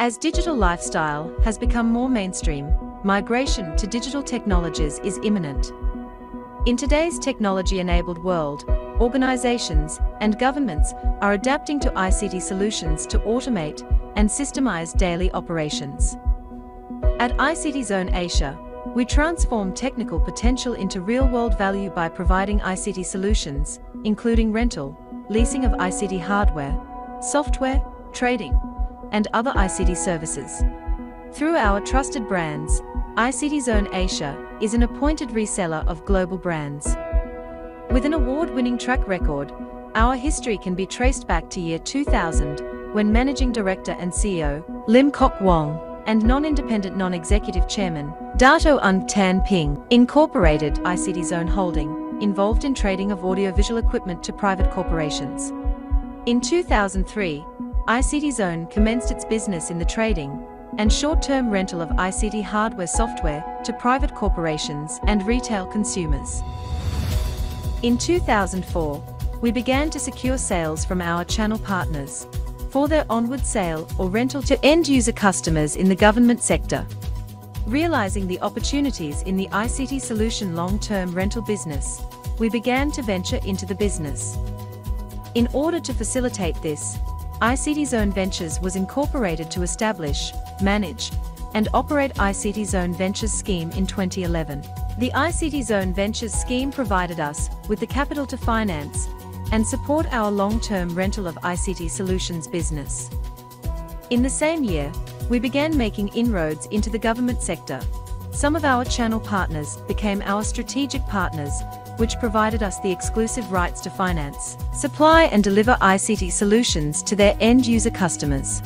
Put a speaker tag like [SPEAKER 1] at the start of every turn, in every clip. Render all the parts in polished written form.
[SPEAKER 1] As digital lifestyle has become more mainstream, migration to digital technologies is imminent. In today's technology-enabled world, organizations and governments are adapting to ICT solutions to automate and systemize daily operations. At ICT Zone Asia, we transform technical potential into real-world value by providing ICT solutions, including rental, leasing of ICT hardware, software, trading, and other ICT services. Through our trusted brands, ICT Zone Asia is an appointed reseller of global brands. With an award-winning track record, our history can be traced back to year 2000, when Managing Director and CEO, Lim Kok Wong, and non-independent non-executive chairman, Dato' Ung Tan Ping, incorporated ICT Zone Holding, involved in trading of audiovisual equipment to private corporations. In 2003, ICT Zone commenced its business in the trading and short-term rental of ICT hardware software to private corporations and retail consumers. In 2004, we began to secure sales from our channel partners for their onward sale or rental to end-user customers in the government sector. Realizing the opportunities in the ICT solution long-term rental business, we began to venture into the business. In order to facilitate this, ICT Zone Ventures was incorporated to establish, manage, and operate ICT Zone Ventures scheme in 2011. The ICT Zone Ventures scheme provided us with the capital to finance and support our long-term rental of ICT solutions business. In the same year, we began making inroads into the government sector. Some of our channel partners became our strategic partners, which provided us the exclusive rights to finance, supply and deliver ICT solutions to their end-user customers.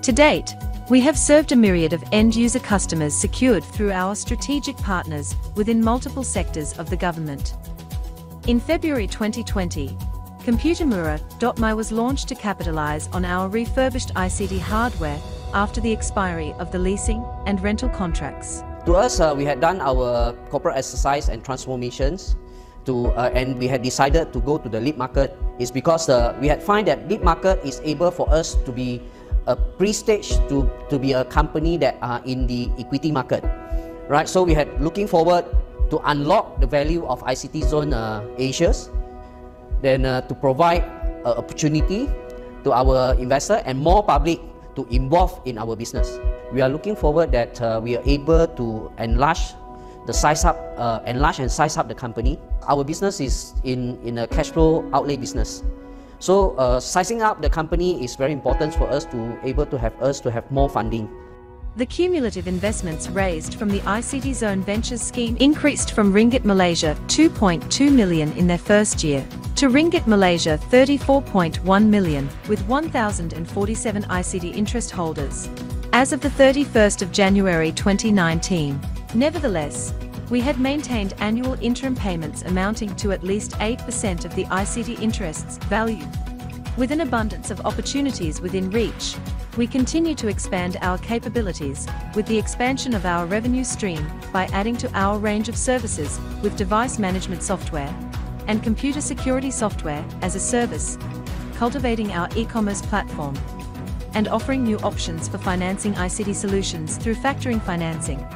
[SPEAKER 1] To date, we have served a myriad of end-user customers secured through our strategic partners within multiple sectors of the government. In February 2020, Computermura.my was launched to capitalize on our refurbished ICT hardware after the expiry of the leasing and rental contracts.
[SPEAKER 2] To us, we had done our corporate exercise and transformations and we had decided to go to the lead market is because we had find that lead market is able for us to be a pre-stage to be a company that are in the equity market, right? So we had looking forward to unlock the value of ICT Zone Asia's, then to provide an opportunity to our investor and more public to involve in our business. We are looking forward that we are able to enlarge and size up the company. Our business is in a cash flow outlay business. So sizing up the company is very important for us to have more funding.
[SPEAKER 1] The cumulative investments raised from the ICT Zone Ventures scheme increased from Ringgit Malaysia 2.2 million in their first year to Ringgit Malaysia 34.1 million with 1,047 ICT interest holders as of the 31st of January 2019. Nevertheless, we had maintained annual interim payments amounting to at least 8% of the ICT interests value. With an abundance of opportunities within reach, we continue to expand our capabilities with the expansion of our revenue stream by adding to our range of services with device management software and computer security software as a service, cultivating our e-commerce platform, and offering new options for financing ICT solutions through factoring financing.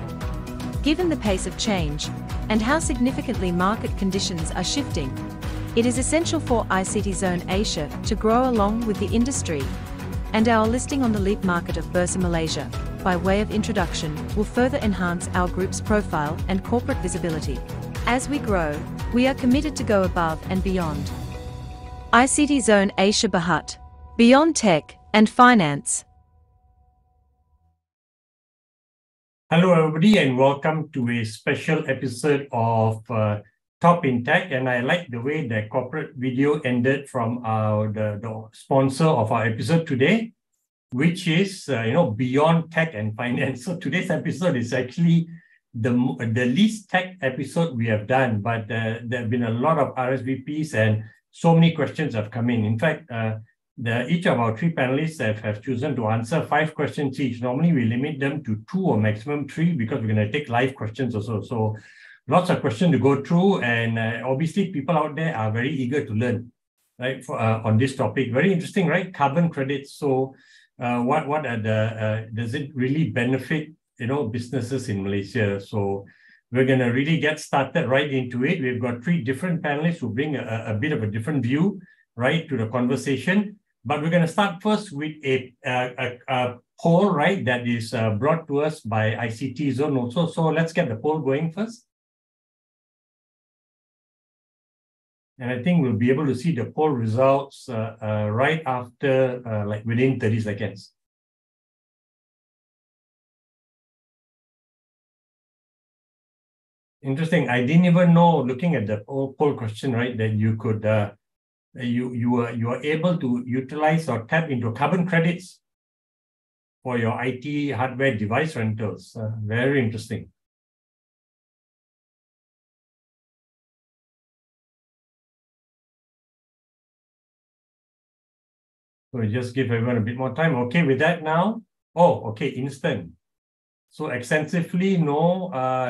[SPEAKER 1] Given the pace of change and how significantly market conditions are shifting, it is essential for ICT Zone Asia to grow along with the industry, and our listing on the LEAP market of Bursa Malaysia, by way of introduction, will further enhance our group's profile and corporate visibility. As we grow, we are committed to go above and beyond. ICT Zone Asia Berhad, beyond tech and finance.
[SPEAKER 3] Hello everybody and welcome to a special episode of Top in Tech, and I like the way the corporate video ended from the sponsor of our episode today, which is beyond tech and finance. So today's episode is actually the least tech episode we have done, but there have been a lot of RSVPs and so many questions have come in. In fact, each of our three panelists have chosen to answer 5 questions each. Normally, we limit them to 2 or maximum 3 because we're going to take live questions also. So lots of questions to go through, and obviously people out there are very eager to learn, right, on this topic. Very interesting, right? Carbon credits. So what are the does it really benefit businesses in Malaysia? So we're going to really get started right into it. We've got three different panelists who bring a bit of a different view, right, to the conversation. But we're going to start first with a poll, right, that is brought to us by ICT Zone also. So let's get the poll going first. And I think we'll be able to see the poll results right after, like within 30 seconds. Interesting. I didn't even know, looking at the poll question, right, that you could you are able to utilize or tap into carbon credits for your IT hardware device rentals. Very interesting. So we just give everyone a bit more time. Okay, with that now. Oh, okay, instant. So extensively, no,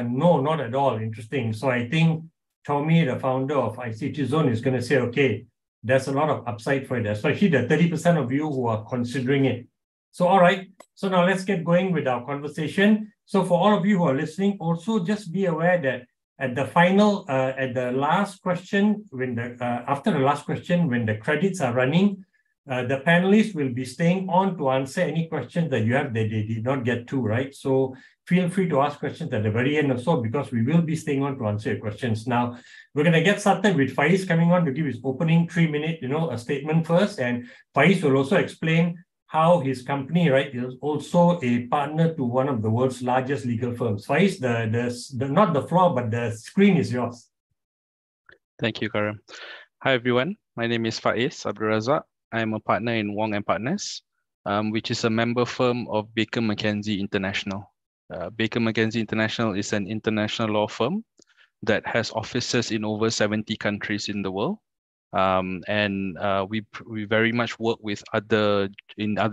[SPEAKER 3] no, not at all. Interesting. So I think Tommy, the founder of ICT Zone, is going to say, okay, there's a lot of upside for it, especially the 30% of you who are considering it. So, all right. So now let's get going with our conversation. So for all of you who are listening, also just be aware that at the final, at the last question, when the after the last question, when the credits are running, the panelists will be staying on to answer any questions that you have that they did not get to, right? So feel free to ask questions at the very end or so, because we will be staying on to answer your questions. Now, we're going to get started with Faez coming on to give his opening 3-minute, a statement first. And Faez will also explain how his company, right, is also a partner to one of the world's largest legal firms. Faez, not the floor, but the screen is yours.
[SPEAKER 4] Thank you, Karam. Hi, everyone. My name is Faez Abdul. I am a partner in Wong and Partners, which is a member firm of Baker McKenzie International. Baker McKenzie International is an international law firm that has offices in over 70 countries in the world. We very much work with other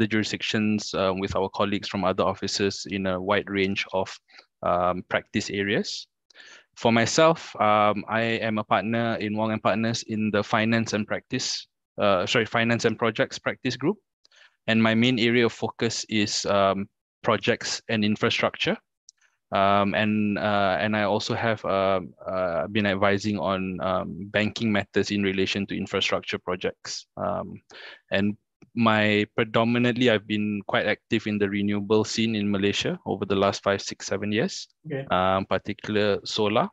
[SPEAKER 4] jurisdictions with our colleagues from other offices in a wide range of practice areas. For myself, I am a partner in Wong and Partners in the finance and projects practice group. And my main area of focus is projects and infrastructure. And I also have been advising on banking matters in relation to infrastructure projects. And predominantly, I've been quite active in the renewable scene in Malaysia over the last 5, 6, 7 years, okay. Particular solar.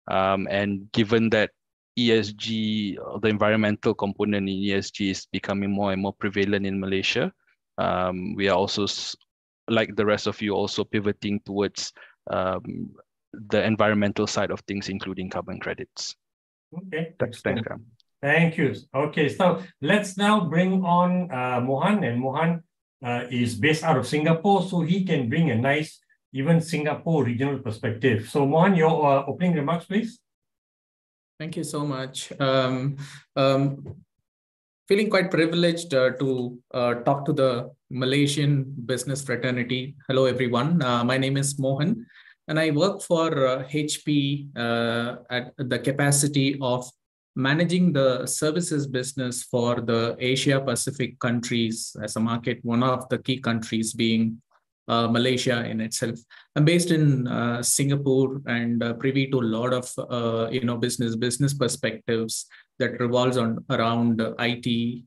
[SPEAKER 4] And given that ESG, the environmental component in ESG is becoming more and more prevalent in Malaysia, we are also, like the rest of you, also pivoting towards the environmental side of things, including carbon credits.
[SPEAKER 3] Okay.
[SPEAKER 4] Thanks, Karam.
[SPEAKER 3] Thank you. Okay, so let's now bring on Mohan, and Mohan is based out of Singapore, so he can bring a nice, even Singapore regional perspective. So Mohan, your opening remarks, please.
[SPEAKER 5] Thank you so much. Feeling quite privileged to talk to the Malaysian business fraternity. Hello, everyone. My name is Mohan, and I work for HP at the capacity of managing the services business for the Asia Pacific countries as a market, one of the key countries being Malaysia in itself. I'm based in Singapore and privy to a lot of business perspectives that revolves around IT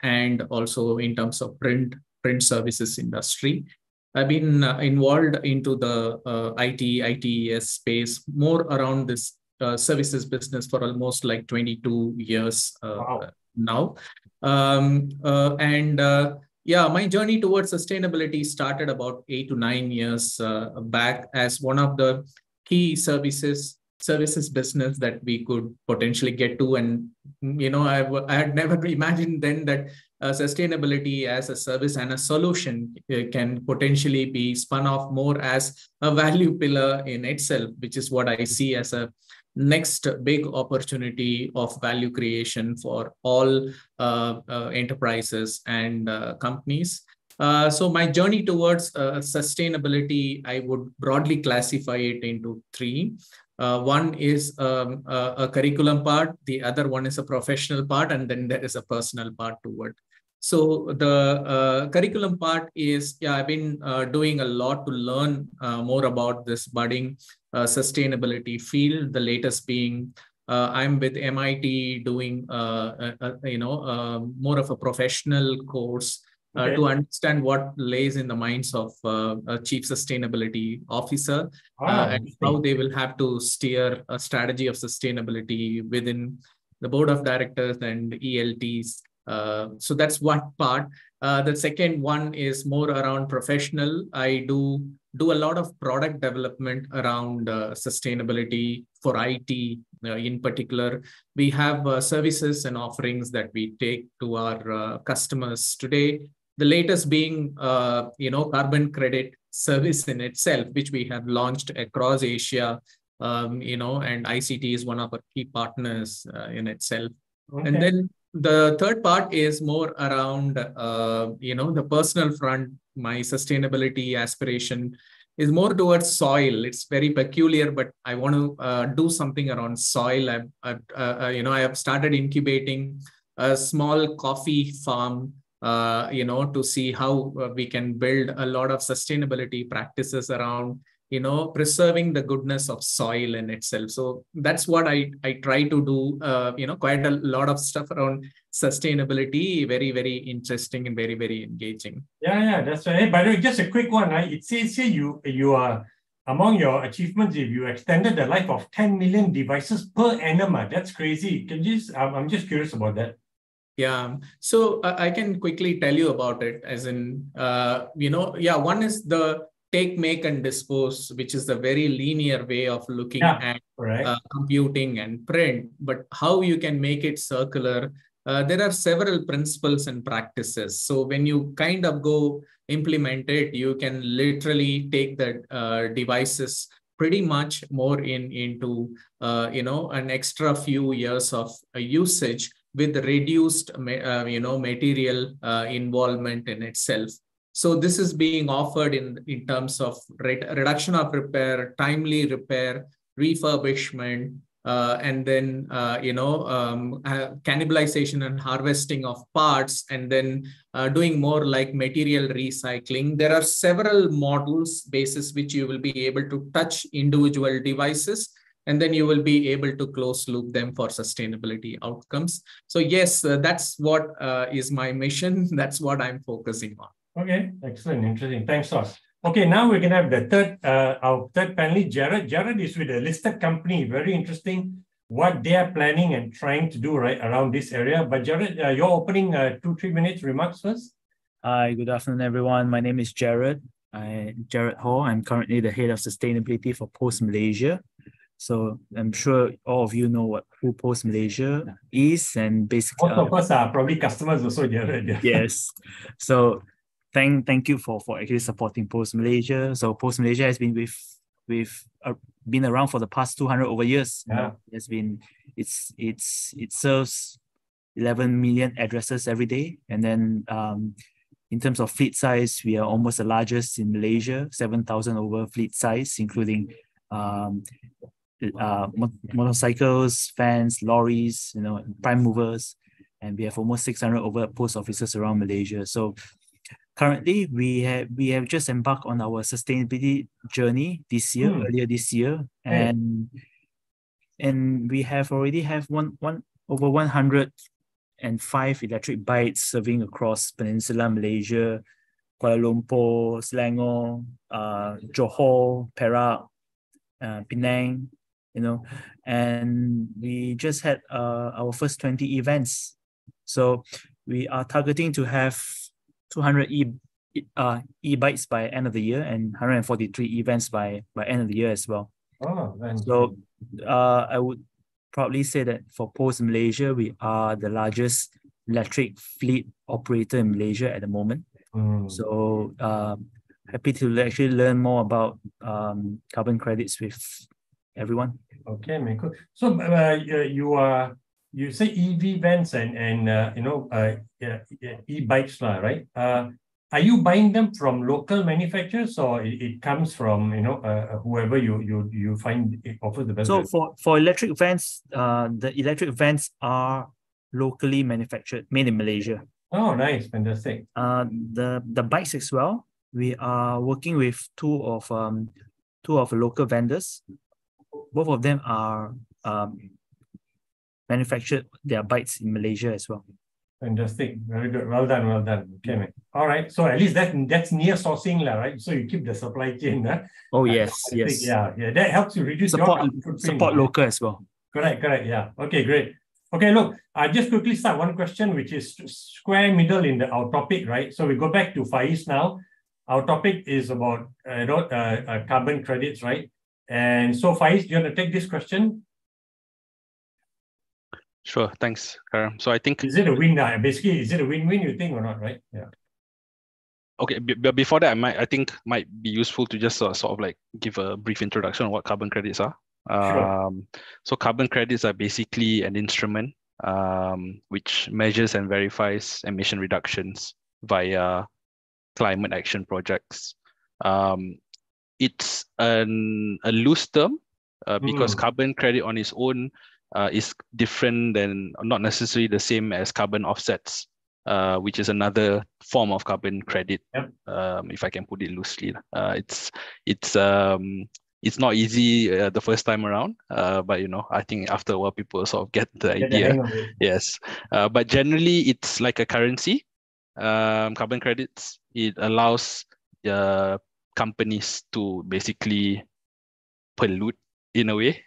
[SPEAKER 5] and also in terms of print services industry. I've been involved into the ITES space more around this services business for almost like 22 years now. Yeah, my journey towards sustainability started about 8 to 9 years back as one of the key services business that we could potentially get to. And, I had never imagined then that sustainability as a service and a solution can potentially be spun off more as a value pillar in itself, which is what I see as a next big opportunity of value creation for all enterprises and companies. So my journey towards sustainability, I would broadly classify it into 3. One is a curriculum part, the other one is a professional part, and then there is a personal part toward. So the curriculum part is, yeah, I've been doing a lot to learn more about this budding sustainability field. The latest being, I'm with MIT doing, more of a professional course to understand what lays in the minds of a chief sustainability officer and how they will have to steer a strategy of sustainability within the board of directors and ELTs. So that's one part. The second one is more around professional. I do a lot of product development around sustainability for IT in particular. We have services and offerings that we take to our customers today. The latest being, carbon credit service in itself, which we have launched across Asia, and ICT is one of our key partners in itself. Okay. And then the third part is more around, the personal front. My sustainability aspiration is more towards soil. It's very peculiar, but I want to do something around soil. I have started incubating a small coffee farm, to see how we can build a lot of sustainability practices around preserving the goodness of soil in itself. So that's what I try to do, quite a lot of stuff around sustainability. Very, very interesting and very, very engaging.
[SPEAKER 3] Yeah, that's right. Hey, by the way, just a quick one, right? It says here you are, among your achievements, if you extended the life of 10 million devices per annum. That's crazy. I'm just curious about that.
[SPEAKER 5] Yeah, so I can quickly tell you about it, as in, one is the take, make, and dispose, which is the very linear way of looking at computing and print, but how you can make it circular. There are several principles and practices. So when you kind of go implement it, you can literally take the devices pretty much more into, an extra few years of usage with reduced, material involvement in itself. So this is being offered in terms of reduction of repair, timely repair, refurbishment, and then, cannibalization and harvesting of parts, and then doing more like material recycling. There are several models basis which you will be able to touch individual devices, and then you will be able to close loop them for sustainability outcomes. So yes, that's what is my mission. That's what I'm focusing on.
[SPEAKER 3] Okay, excellent, interesting. Thanks, Sos. Okay, now we're gonna have the our third panelist, Jarod. Jarod is with a listed company. Very interesting what they are planning and trying to do right around this area. But Jarod, you're opening 2-3 minutes remarks first.
[SPEAKER 6] Hi, good afternoon, everyone. My name is Jarod. Jarod Ho. I'm currently the head of sustainability for Post Malaysia. So I'm sure all of you know who Post Malaysia is, and basically
[SPEAKER 3] most of us are probably customers also, Jarod.
[SPEAKER 6] Yes. So thank you for actually supporting Post Malaysia. So Post Malaysia has been been around for the past 200 over years.
[SPEAKER 3] Yeah.
[SPEAKER 6] It serves 11 million addresses every day, and then in terms of fleet size, we are almost the largest in Malaysia, 7,000 over fleet size, including motorcycles, vans, lorries, prime movers, and we have almost 600 over post offices around Malaysia. So currently, we have just embarked on our sustainability journey this year, earlier this year, and we have already have over 105 electric bikes serving across Peninsular Malaysia, Kuala Lumpur, Selangor, Johor, Perak, Penang, and we just had our first 20 events. So we are targeting to have 200 e-bikes by end of the year and 143 events by end of the year as well. So I would proudly say that for Post Malaysia, we are the largest electric fleet operator in Malaysia at the moment. So happy to actually learn more about carbon credits with everyone.
[SPEAKER 3] Okay, man, cool. So you say EV vans and e-bikes, right? Are you buying them from local manufacturers, or it comes from whoever you find it offers the best?
[SPEAKER 6] So for electric vans, the electric vans are locally manufactured, made in Malaysia.
[SPEAKER 3] Oh, nice, fantastic.
[SPEAKER 6] The bikes as well. We are working with two of local vendors. Both of them are manufactured their bikes in Malaysia as well.
[SPEAKER 3] Fantastic. Very good. Well done. Well done. Okay, man. All right. So at least that's near sourcing, right? So you keep the supply chain.
[SPEAKER 6] Oh, yes. Yes.
[SPEAKER 3] Yeah. That helps you reduce your carbon footprint.
[SPEAKER 6] Support local as well.
[SPEAKER 3] Correct. Yeah. Okay, great. Okay, look, I just quickly start one question, which is square middle in our topic, right? So we go back to Faez now. Our topic is about carbon credits, right? And so Faez, do you want to take this question?
[SPEAKER 4] Sure, thanks, Karam. So I think...
[SPEAKER 3] Is it a win? Basically, is it a win-win, you think, or not, right? Yeah.
[SPEAKER 4] Okay, but before that, I think might be useful to just sort of like give a brief introduction on what carbon credits are.
[SPEAKER 3] Sure.
[SPEAKER 4] So carbon credits are basically an instrument which measures and verifies emission reductions via climate action projects. It's a loose term because carbon credit on its own is different than, not necessarily the same as carbon offsets, which is another form of carbon credit.
[SPEAKER 3] Yep.
[SPEAKER 4] If I can put it loosely, it's not easy the first time around, but I think after a while people sort of get the idea. Yes, but generally it's like a currency. Carbon credits, it allows companies to basically pollute in a way,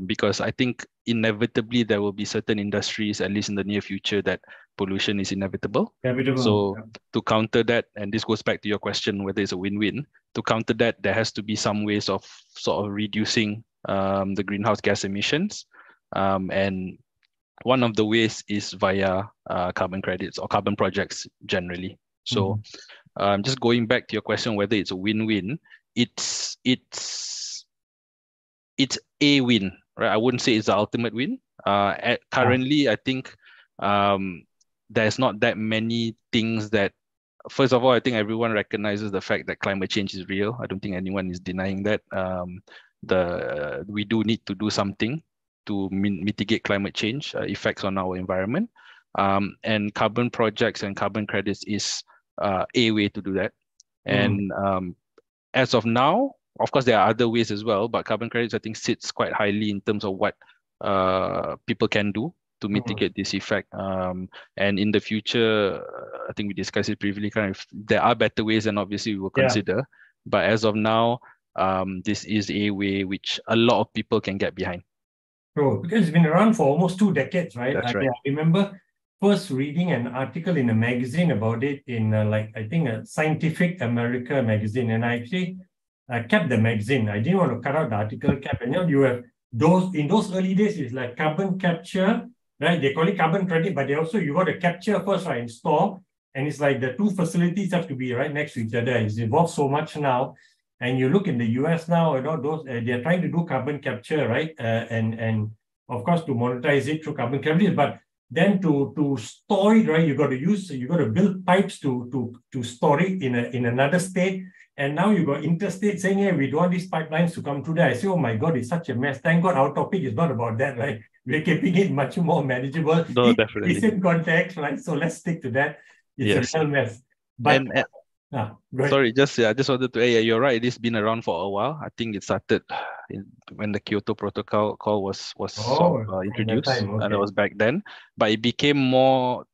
[SPEAKER 4] because I think inevitably there will be certain industries, at least in the near future, that pollution is inevitable. So to counter that, and this goes back to your question whether it's a win-win, to counter that, there has to be some ways of sort of reducing the greenhouse gas emissions. And one of the ways is via carbon credits or carbon projects generally. So just going back to your question whether it's a win-win, it's a win, right? I wouldn't say it's the ultimate win. Currently, I think there's not that many things that, first of all, I think everyone recognizes the fact that climate change is real. I don't think anyone is denying that. We do need to do something to mitigate climate change effects on our environment. And carbon projects and carbon credits is a way to do that. And as of now, of course, there are other ways as well, but carbon credits, I think, sits quite highly in terms of what people can do to mitigate this effect. And in the future, I think we discussed it previously, if there are better ways, then obviously we will consider. But as of now, this is a way which a lot of people can get behind.
[SPEAKER 3] Because it's been around for almost 2 decades, right?
[SPEAKER 4] That's right.
[SPEAKER 3] I remember first reading an article in a magazine about it in I think a Scientific America magazine, and I actually kept the magazine. I didn't want to cut out the article cap. And you have in those early days, it's like carbon capture, right? They call it carbon credit, but you got to capture first, right, and store. And it's like the two facilities have to be right next to each other. It's evolved so much now. And you look in the US now, those they're trying to do carbon capture, right? And of course to monetize it through carbon capture, but then to store it, right? You got to build pipes to store it in another state. And now you got interstate saying, hey, we don't want these pipelines to come through there. I say, oh my God, it's such a mess. Thank God our topic is not about that, right? We're keeping it much more manageable.
[SPEAKER 4] No, definitely.
[SPEAKER 3] It's in context, right? So let's stick to that. It's a real mess. But
[SPEAKER 4] sorry, I just wanted to, you're right. It's been around for a while. I think it started when the Kyoto Protocol was introduced, and it was back then. But it became more,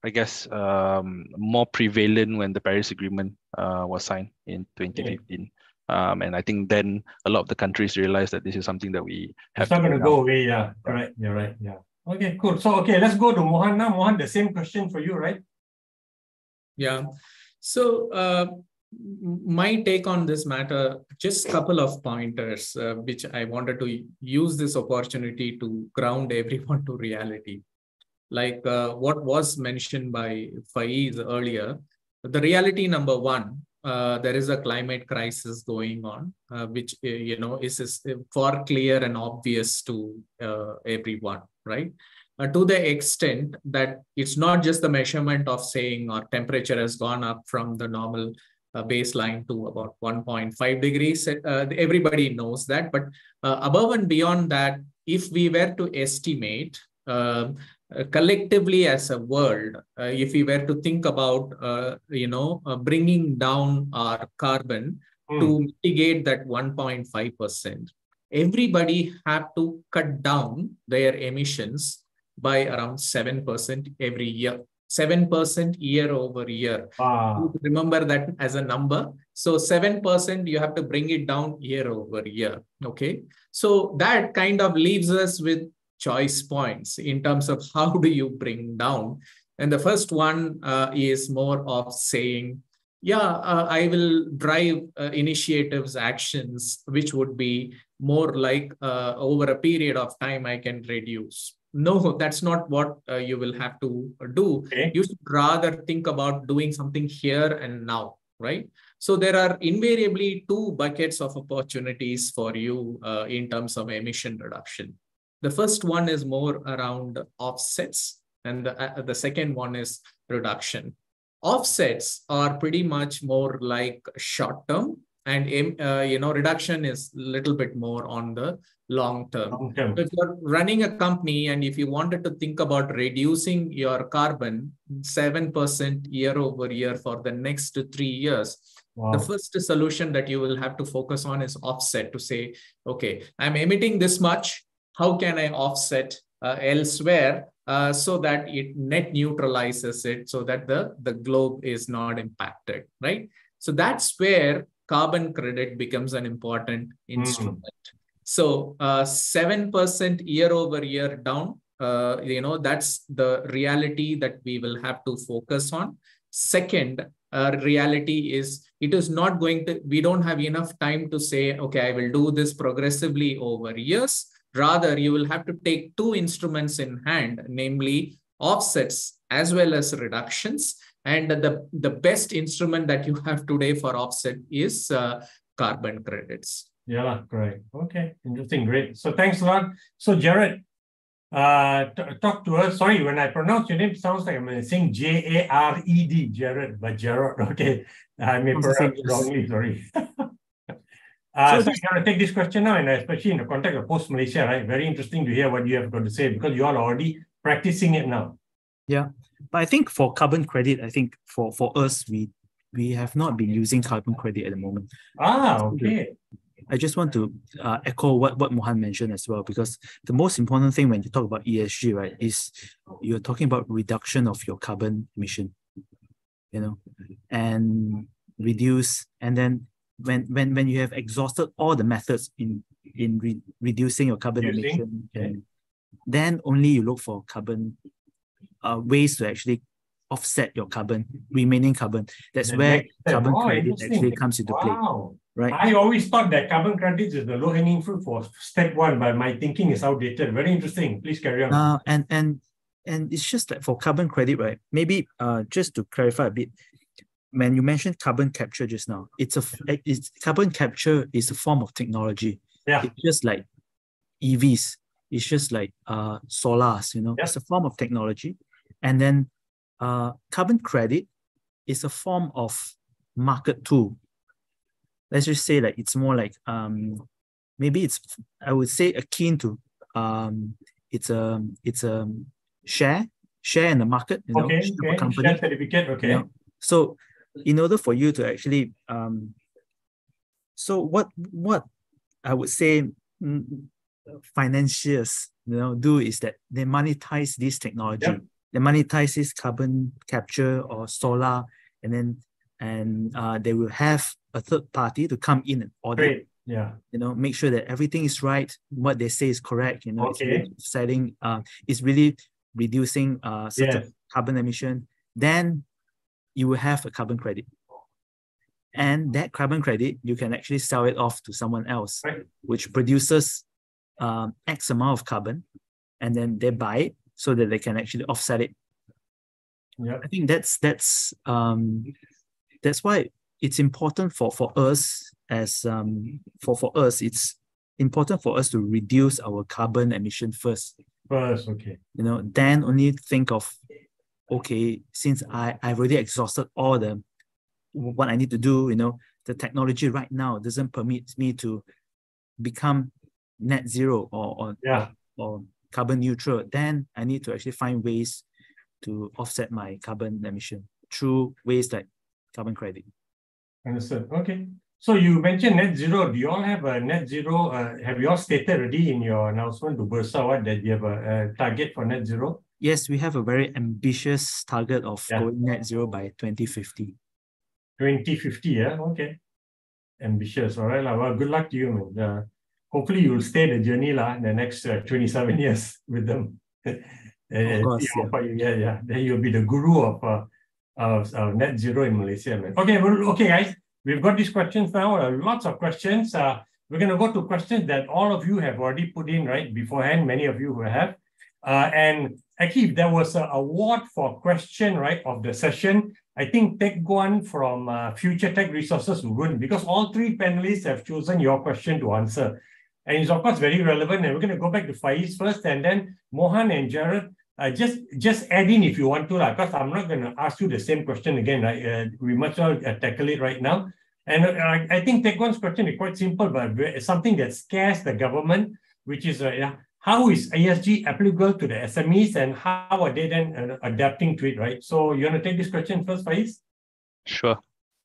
[SPEAKER 4] I guess, more prevalent when the Paris Agreement was signed in 2015. And I think then a lot of the countries realized that this is something that we have.
[SPEAKER 3] It's not going to go away. Yeah, correct. You're right. Yeah. Okay, cool. So, let's go to Mohan now. Mohan, the same question for you, right?
[SPEAKER 5] Yeah. So, my take on this matter, just a couple of pointers, which I wanted to use this opportunity to ground everyone to reality. Like what was mentioned by Faez earlier, the reality number one, there is a climate crisis going on, which is far clear and obvious to everyone, right? To the extent that it's not just the measurement of saying our temperature has gone up from the normal baseline to about 1.5 degrees. Everybody knows that, but above and beyond that, if we were to estimate collectively as a world, if we were to think about, bringing down our carbon to mitigate that 1.5%, everybody have to cut down their emissions by around 7% every year. 7% year over year.
[SPEAKER 3] Wow.
[SPEAKER 5] Remember that as a number. So 7%, you have to bring it down year over year. Okay. So that kind of leaves us with choice points in terms of how do you bring down. And the first one is more of saying, I will drive initiatives, actions, which would be more like over a period of time, I can reduce. No, that's not what you will have to do.
[SPEAKER 3] Okay.
[SPEAKER 5] You should rather think about doing something here and now, right? So there are invariably two buckets of opportunities for you in terms of emission reduction. The first one is more around offsets, and the second one is reduction. Offsets are pretty much more like short term, and reduction is a little bit more on the long term. So if you're running a company and if you wanted to think about reducing your carbon 7% year over year for the next 3 years,
[SPEAKER 3] wow,
[SPEAKER 5] the first solution that you will have to focus on is offset, to say, okay, I'm emitting this much. How can I offset elsewhere so that it net neutralizes it, so that the globe is not impacted, right? So that's where carbon credit becomes an important instrument. So 7% year over year down, that's the reality that we will have to focus on. Second reality is, it is not going to, we don't have enough time to say, okay, I will do this progressively over years. Rather, you will have to take two instruments in hand, namely offsets as well as reductions. And the best instrument that you have today for offset is carbon credits.
[SPEAKER 3] Yeah, correct. Okay, interesting, great. So thanks a lot. So Jarod, talk to us. Sorry, when I pronounce your name, it sounds like I'm saying Jared, Jarod, but Jarod. Okay, I may pronounce it wrongly. Sorry. So I'm going to take this question now, and especially in the context of post-Malaysia, right? Very interesting to hear what you have got to say, because you all are already practicing it now.
[SPEAKER 6] Yeah, but I think for carbon credit, I think for us, we have not been using carbon credit at the moment.
[SPEAKER 3] Okay.
[SPEAKER 6] I just want to echo what Mohan mentioned as well, because the most important thing when you talk about ESG, right, is you're talking about reduction of your carbon emission, and reduce, and then when you have exhausted all the methods in reducing your carbon emission, then only you look for carbon ways to actually offset your remaining carbon. That's where carbon credit actually comes into play. Right.
[SPEAKER 3] I always thought that carbon credits is the low-hanging fruit for step one, but my thinking is outdated. Very interesting. Please carry on.
[SPEAKER 6] And it's just that for carbon credit, right? Maybe just to clarify a bit, when you mentioned carbon capture just now, carbon capture is a form of technology.
[SPEAKER 3] Yeah.
[SPEAKER 6] It's just like EVs. It's just like solars, It's a form of technology. And then carbon credit is a form of market tool. Let's just say that it's more like maybe I would say akin to it's a share in the market,
[SPEAKER 3] okay,
[SPEAKER 6] company.
[SPEAKER 3] Share certificate, okay.
[SPEAKER 6] So in order for you to actually so what I would say financiers do is that they monetize this technology.
[SPEAKER 3] Yep.
[SPEAKER 6] They monetize this carbon capture or solar, and they will have a third party to come in and audit.
[SPEAKER 3] Great. Yeah.
[SPEAKER 6] Make sure that everything is right, what they say is correct.
[SPEAKER 3] Okay.
[SPEAKER 6] It's really reducing certain carbon emission. Then you will have a carbon credit. And that carbon credit, you can actually sell it off to someone else,
[SPEAKER 3] right,
[SPEAKER 6] which produces X amount of carbon, and then they buy it so that they can actually offset it.
[SPEAKER 3] Yeah.
[SPEAKER 6] I think that's why it's important for us as for us, it's important for us to reduce our carbon emission first.
[SPEAKER 3] Okay.
[SPEAKER 6] Then only think of, okay, since I've already exhausted all what I need to do, the technology right now doesn't permit me to become net zero or carbon neutral, then I need to actually find ways to offset my carbon emission through ways like carbon credit.
[SPEAKER 3] Understood. Okay. So you mentioned net zero. Do you all have a net zero? Have you all stated already in your announcement to Bursa that you have a target for net zero?
[SPEAKER 6] Yes, we have a very ambitious target of going net zero by 2050.
[SPEAKER 3] 2050, yeah? Okay. Ambitious. All right. Well, good luck to you, man. Hopefully you'll stay the journey the next 27 years with them.
[SPEAKER 6] Of course,
[SPEAKER 3] yeah. Then you'll be the guru of net zero in Malaysia, man. Okay, well, okay, guys. We've got these questions now, lots of questions. We're going to go to questions that all of you have already put in, right, beforehand, many of you who have. And actually, if there was an award for question, right, of the session, I think Tech Guan from Future Tech Resources will win, because all three panelists have chosen your question to answer. And it's, of course, very relevant. And we're going to go back to Faez first, and then Mohan and Jarod. Just add in if you want to, because I'm not going to ask you the same question again, right? We might as well tackle it right now. And I think Tech Guan's question is quite simple, but it's something that scares the government, which is how is ESG applicable to the SMEs, and how are they then adapting to it, right? So you want to take this question first, Faez?
[SPEAKER 4] Sure,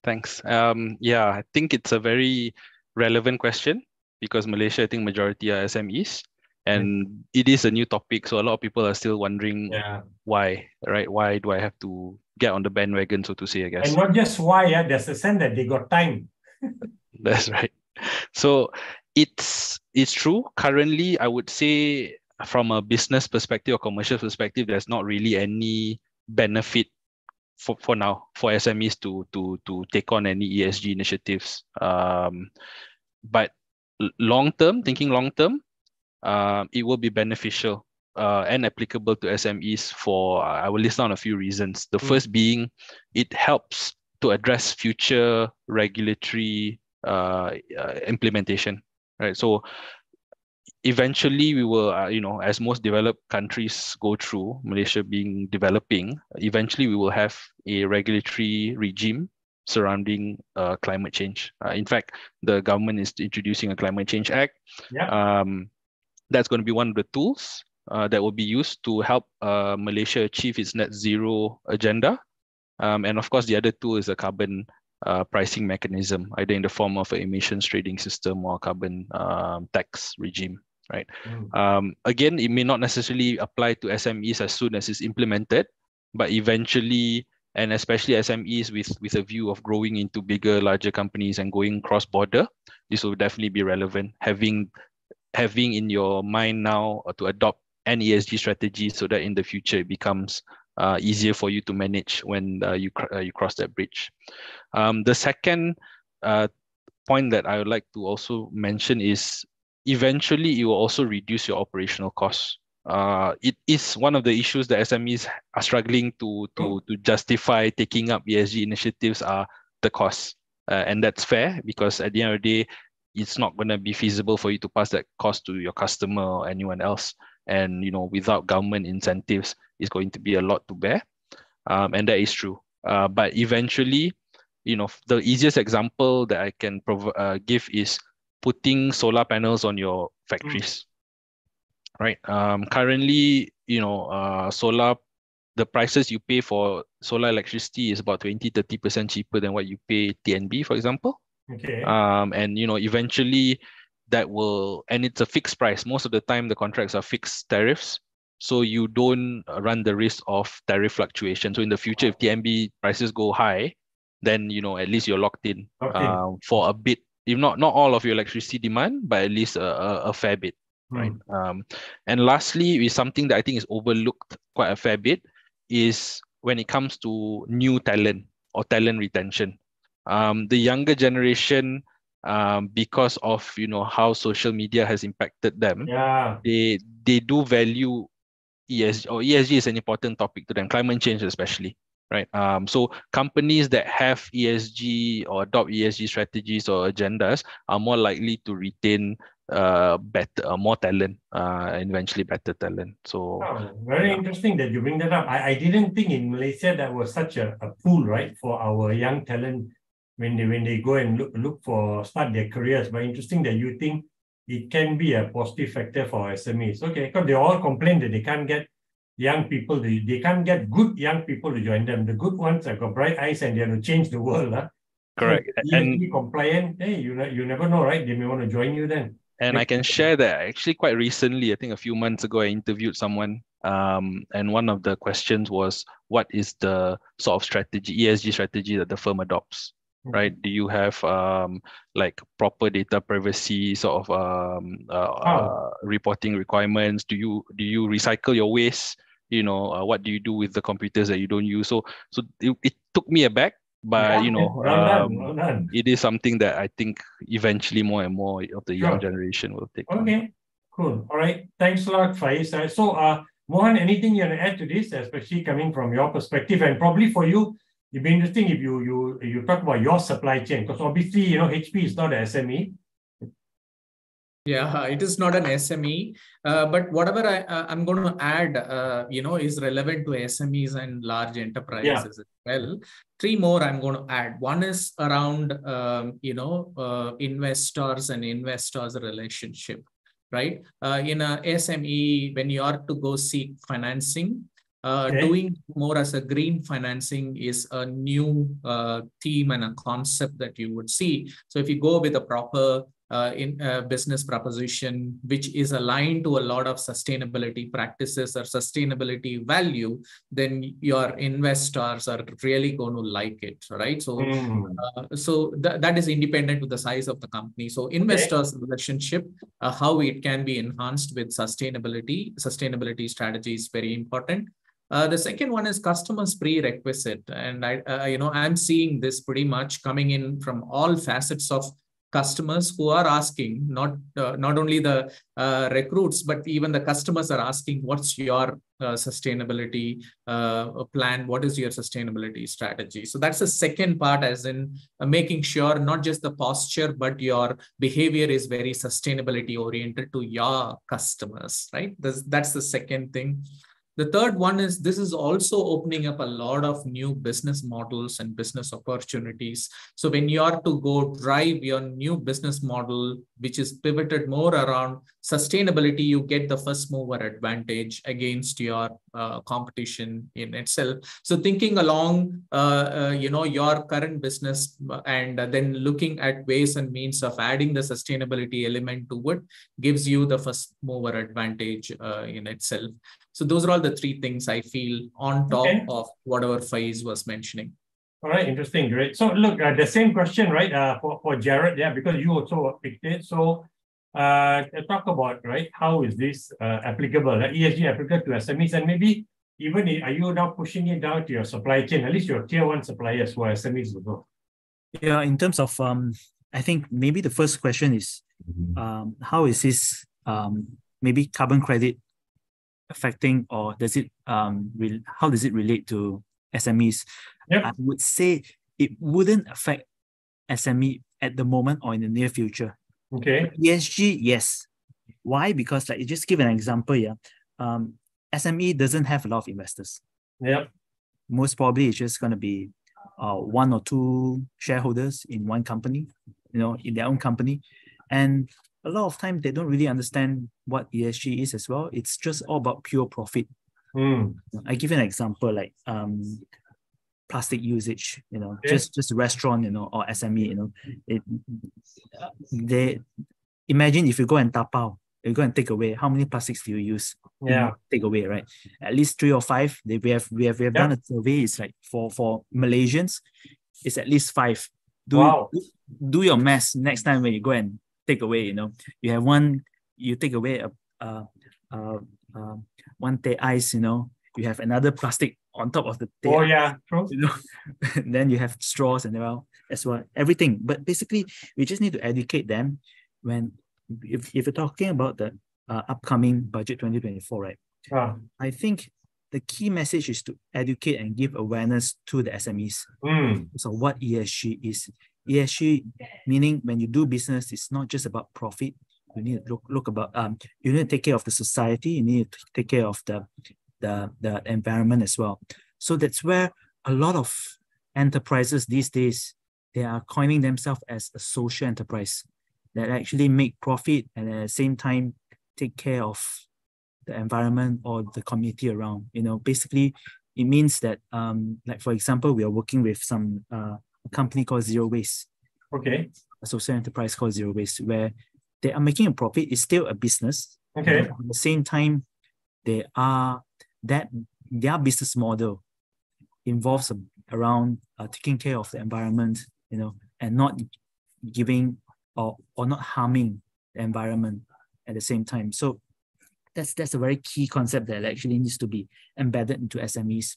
[SPEAKER 4] thanks. Yeah, I think it's a very relevant question because Malaysia, I think majority are SMEs. And it is a new topic, so a lot of people are still wondering why, right? Why do I have to get on the bandwagon, so to say, I guess.
[SPEAKER 3] And not just why, there's a sense that they got time.
[SPEAKER 4] That's right. So it's true. Currently, I would say from a business perspective or commercial perspective, there's not really any benefit for now for SMEs to take on any ESG initiatives. But thinking long term, it will be beneficial and applicable to SMEs for, I will list down a few reasons. The first being, it helps to address future regulatory implementation, right? So eventually we will, as most developed countries go through, Malaysia being developing, eventually we will have a regulatory regime surrounding climate change. In fact, the government is introducing a Climate Change Act. That's going to be one of the tools that will be used to help Malaysia achieve its net zero agenda. And of course, the other tool is a carbon pricing mechanism, either in the form of an emissions trading system or carbon tax regime, right? Again, it may not necessarily apply to SMEs as soon as it's implemented, but eventually, and especially SMEs with a view of growing into bigger, larger companies and going cross-border, this will definitely be relevant. Having in your mind now to adopt an ESG strategy so that in the future it becomes easier for you to manage when you cross that bridge. The second point that I would like to also mention is eventually it will also reduce your operational costs. It is one of the issues that SMEs are struggling to justify taking up ESG initiatives are the costs. And that's fair, because at the end of the day, it's not going to be feasible for you to pass that cost to your customer or anyone else. And, without government incentives, it's going to be a lot to bear. And that is true. But eventually, the easiest example that I can give is putting solar panels on your factories, right? Currently, solar, the prices you pay for solar electricity is about 20-30% cheaper than what you pay TNB, for example.
[SPEAKER 3] Okay.
[SPEAKER 4] And eventually that will, and it's a fixed price. Most of the time the contracts are fixed tariffs, so you don't run the risk of tariff fluctuation. So in the future, if TNB prices go high, then at least you're locked in for a bit, if not all of your electricity demand, but at least a fair bit, right? And lastly, is something that I think is overlooked quite a fair bit, is when it comes to new talent or talent retention. The younger generation, because of how social media has impacted them, they do value ESG, or ESG is an important topic to them, climate change especially, right? So companies that have ESG or adopt ESG strategies or agendas are more likely to retain more talent, and eventually better talent. So
[SPEAKER 3] very interesting that you bring that up. I didn't think in Malaysia that was such a pool, right, for our young talent when they go and look for start their careers. But interesting that you think it can be a positive factor for SMEs. Okay, because they all complain that they can't get young people, they can't get good young people to join them. The good ones have got bright eyes and they have to change the world.
[SPEAKER 4] Correct.
[SPEAKER 3] So ESG compliant, hey, you never know, right? They may want to join you then.
[SPEAKER 4] And I can share that actually quite recently, I think a few months ago, I interviewed someone, and one of the questions was, what is the sort of strategy, ESG strategy that the firm adopts, right? Do you have like proper data privacy sort of reporting requirements? Do you recycle your waste? You know, what do you do with the computers that you don't use? So it took me aback. But
[SPEAKER 3] well done.
[SPEAKER 4] it is something that I think eventually more and more of the young generation will take on.
[SPEAKER 3] Okay, cool. All right. Thanks a lot, Faez. So, Mohan, anything you want to add to this, especially coming from your perspective, and probably for you, it'd be interesting if you talk about your supply chain, because obviously, HP is not an SME.
[SPEAKER 5] Yeah, it is not an SME, but whatever I'm going to add, is relevant to SMEs and large enterprises as well. Three more I'm going to add. One is around, investors and investors relationship, right? In a SME, when you are to go seek financing, doing more as a green financing is a new theme and a concept that you would see. So if you go with a proper business proposition, which is aligned to a lot of sustainability practices or sustainability value, then your investors are really going to like it, right? So, that is independent to the size of the company. So investors relationship, how it can be enhanced with sustainability strategy is very important. The second one is customers prerequisite. And I'm seeing this pretty much coming in from all facets of customers who are asking, not only the recruits, but even the customers are asking, what's your sustainability plan? What is your sustainability strategy? So that's the second part, as in making sure not just the posture, but your behavior is very sustainability oriented to your customers, right? That's the second thing. The third one is this is also opening up a lot of new business models and business opportunities. So when you are to go drive your new business model, which is pivoted more around sustainability, you get the first mover advantage against your competition in itself. So thinking along, your current business and then looking at ways and means of adding the sustainability element to it gives you the first mover advantage in itself. So those are all the three things I feel on top of whatever Faez was mentioning.
[SPEAKER 3] All right, interesting, great. So look, the same question, right, for Jarod, because you also picked it. So talk about, right, how is this applicable, ESG applicable to SMEs, and maybe even are you now pushing it down to your supply chain, at least your tier one suppliers who are SMEs will go?
[SPEAKER 6] Yeah, in terms of, I think maybe the first question is, how is this maybe carbon credit affecting, or does it how does it relate to SMEs? I would say it wouldn't affect SME at the moment or in the near future.
[SPEAKER 3] Okay.
[SPEAKER 6] But ESG, yes. Why? Because just give an example, SME doesn't have a lot of investors. Most probably it's just going to be one or two shareholders in one company, in their own company. And a lot of time they don't really understand what ESG is as well. It's just all about pure profit. I give you an example, like plastic usage, just a restaurant, or SME, they imagine if you go and tapao, you go and take away, how many plastics do you use? Take away, right? At least 3 or 5. We have done a survey. It's like for Malaysians, it's at least 5. Do your maths next time when you go and take away. You have one. You take away one teh ice. You have another plastic on top of the teh.
[SPEAKER 3] True.
[SPEAKER 6] Then you have straws and as well, everything. But basically, we just need to educate them if you're talking about the upcoming budget 2024, right? I think the key message is to educate and give awareness to the SMEs. So what ESG is. ESG meaning when you do business, it's not just about profit. You need to look about you need to take care of the society. You need to take care of the environment as well. So that's where a lot of enterprises these days, they are coining themselves as a social enterprise. that actually make profit and at the same time take care of the environment or the community around. Basically, it means that, like for example, we are working with a company called Zero Waste.
[SPEAKER 3] Okay.
[SPEAKER 6] A social enterprise called Zero Waste, where they are making a profit. It's still a business.
[SPEAKER 3] Okay.
[SPEAKER 6] At the same time, their business model involves around taking care of the environment, and not giving or not harming the environment at the same time. So that's a very key concept that actually needs to be embedded into SMEs.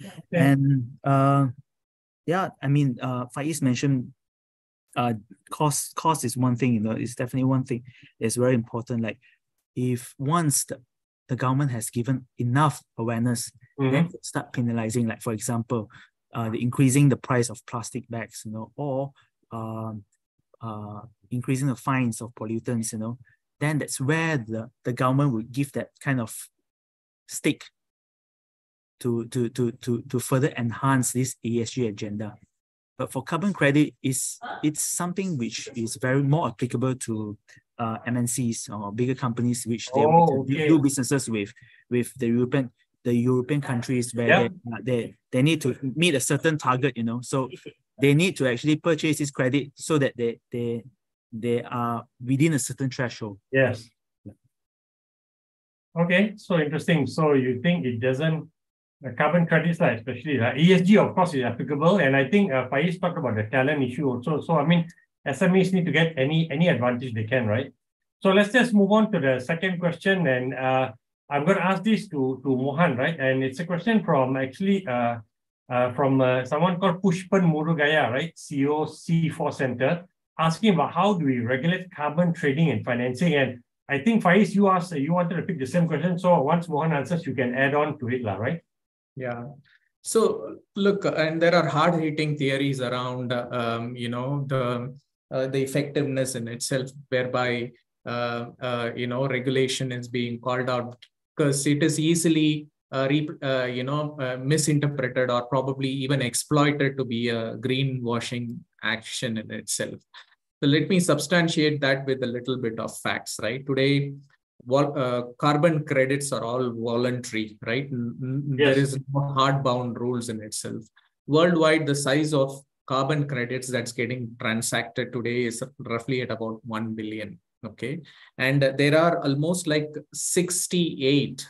[SPEAKER 3] Okay.
[SPEAKER 6] And Faez mentioned cost is one thing, it's definitely one thing that's very important. Like if once the government has given enough awareness, then start penalizing, like for example, increasing the price of plastic bags, or increasing the fines of pollutants, then that's where the government would give that kind of stake to further enhance this ESG agenda. But for carbon credit, it's something which is very more applicable to MNCs or bigger companies, which they do businesses with the European countries, where they need to meet a certain target, so they need to actually purchase this credit so that they are within a certain threshold.
[SPEAKER 3] Yes. Okay, so interesting. So you think it doesn't, the carbon credits, especially ESG, of course, is applicable. And I think Faez talked about the talent issue also. So, I mean, SMEs need to get any advantage they can, right? So let's just move on to the second question. And I'm going to ask this to Mohan, right? And it's a question from actually from someone called Pushpan Murugaya, right? CEO C4 Center, asking about how do we regulate carbon trading and financing. And I think Faez, you wanted to pick the same question. So once Mohan answers, you can add on to it, right?
[SPEAKER 5] Yeah. So look, and there are hard-hitting theories around, the effectiveness in itself, whereby, regulation is being called out because it is easily, misinterpreted or probably even exploited to be a greenwashing action in itself. So let me substantiate that with a little bit of facts, right? Today, carbon credits are all voluntary, right? There is no hard-bound rules in itself. Worldwide, the size of carbon credits that's getting transacted today is roughly at about 1 billion. Okay, and there are almost like 68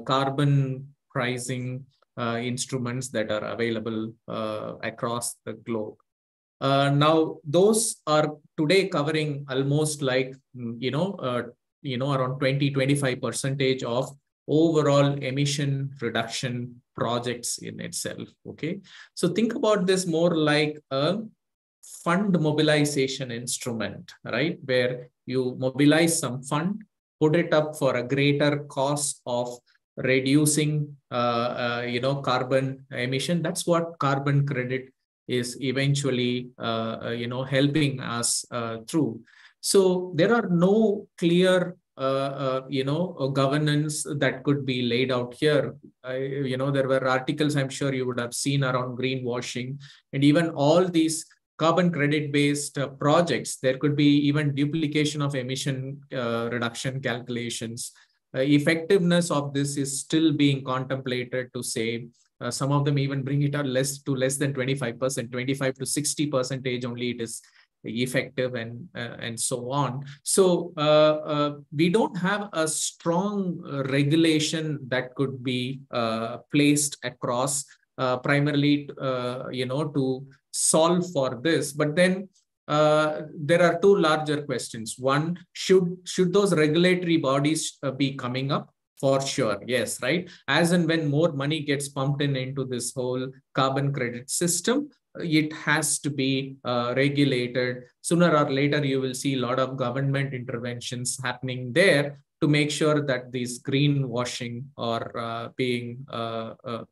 [SPEAKER 5] carbon pricing instruments that are available across the globe. Now, those are today covering almost like, around 20-25% of overall emission reduction projects in itself. Okay, so think about this more like a fund mobilization instrument, right? Where you mobilize some fund, put it up for a greater cost of reducing, carbon emission. That's what carbon credit is eventually, helping us through. So there are no clear, governance that could be laid out here. There were articles I'm sure you would have seen around greenwashing, and even all these carbon credit-based projects. There could be even duplication of emission reduction calculations. Effectiveness of this is still being contemplated to say. Some of them even bring it less than 25%, 25 to 60% only it is effective, and so on. So we don't have a strong regulation that could be placed across primarily, to solve for this. But then there are two larger questions. One, should those regulatory bodies be coming up? For sure, yes, right? As and when more money gets pumped into this whole carbon credit system, it has to be regulated. Sooner or later, you will see a lot of government interventions happening there to make sure that these greenwashing are being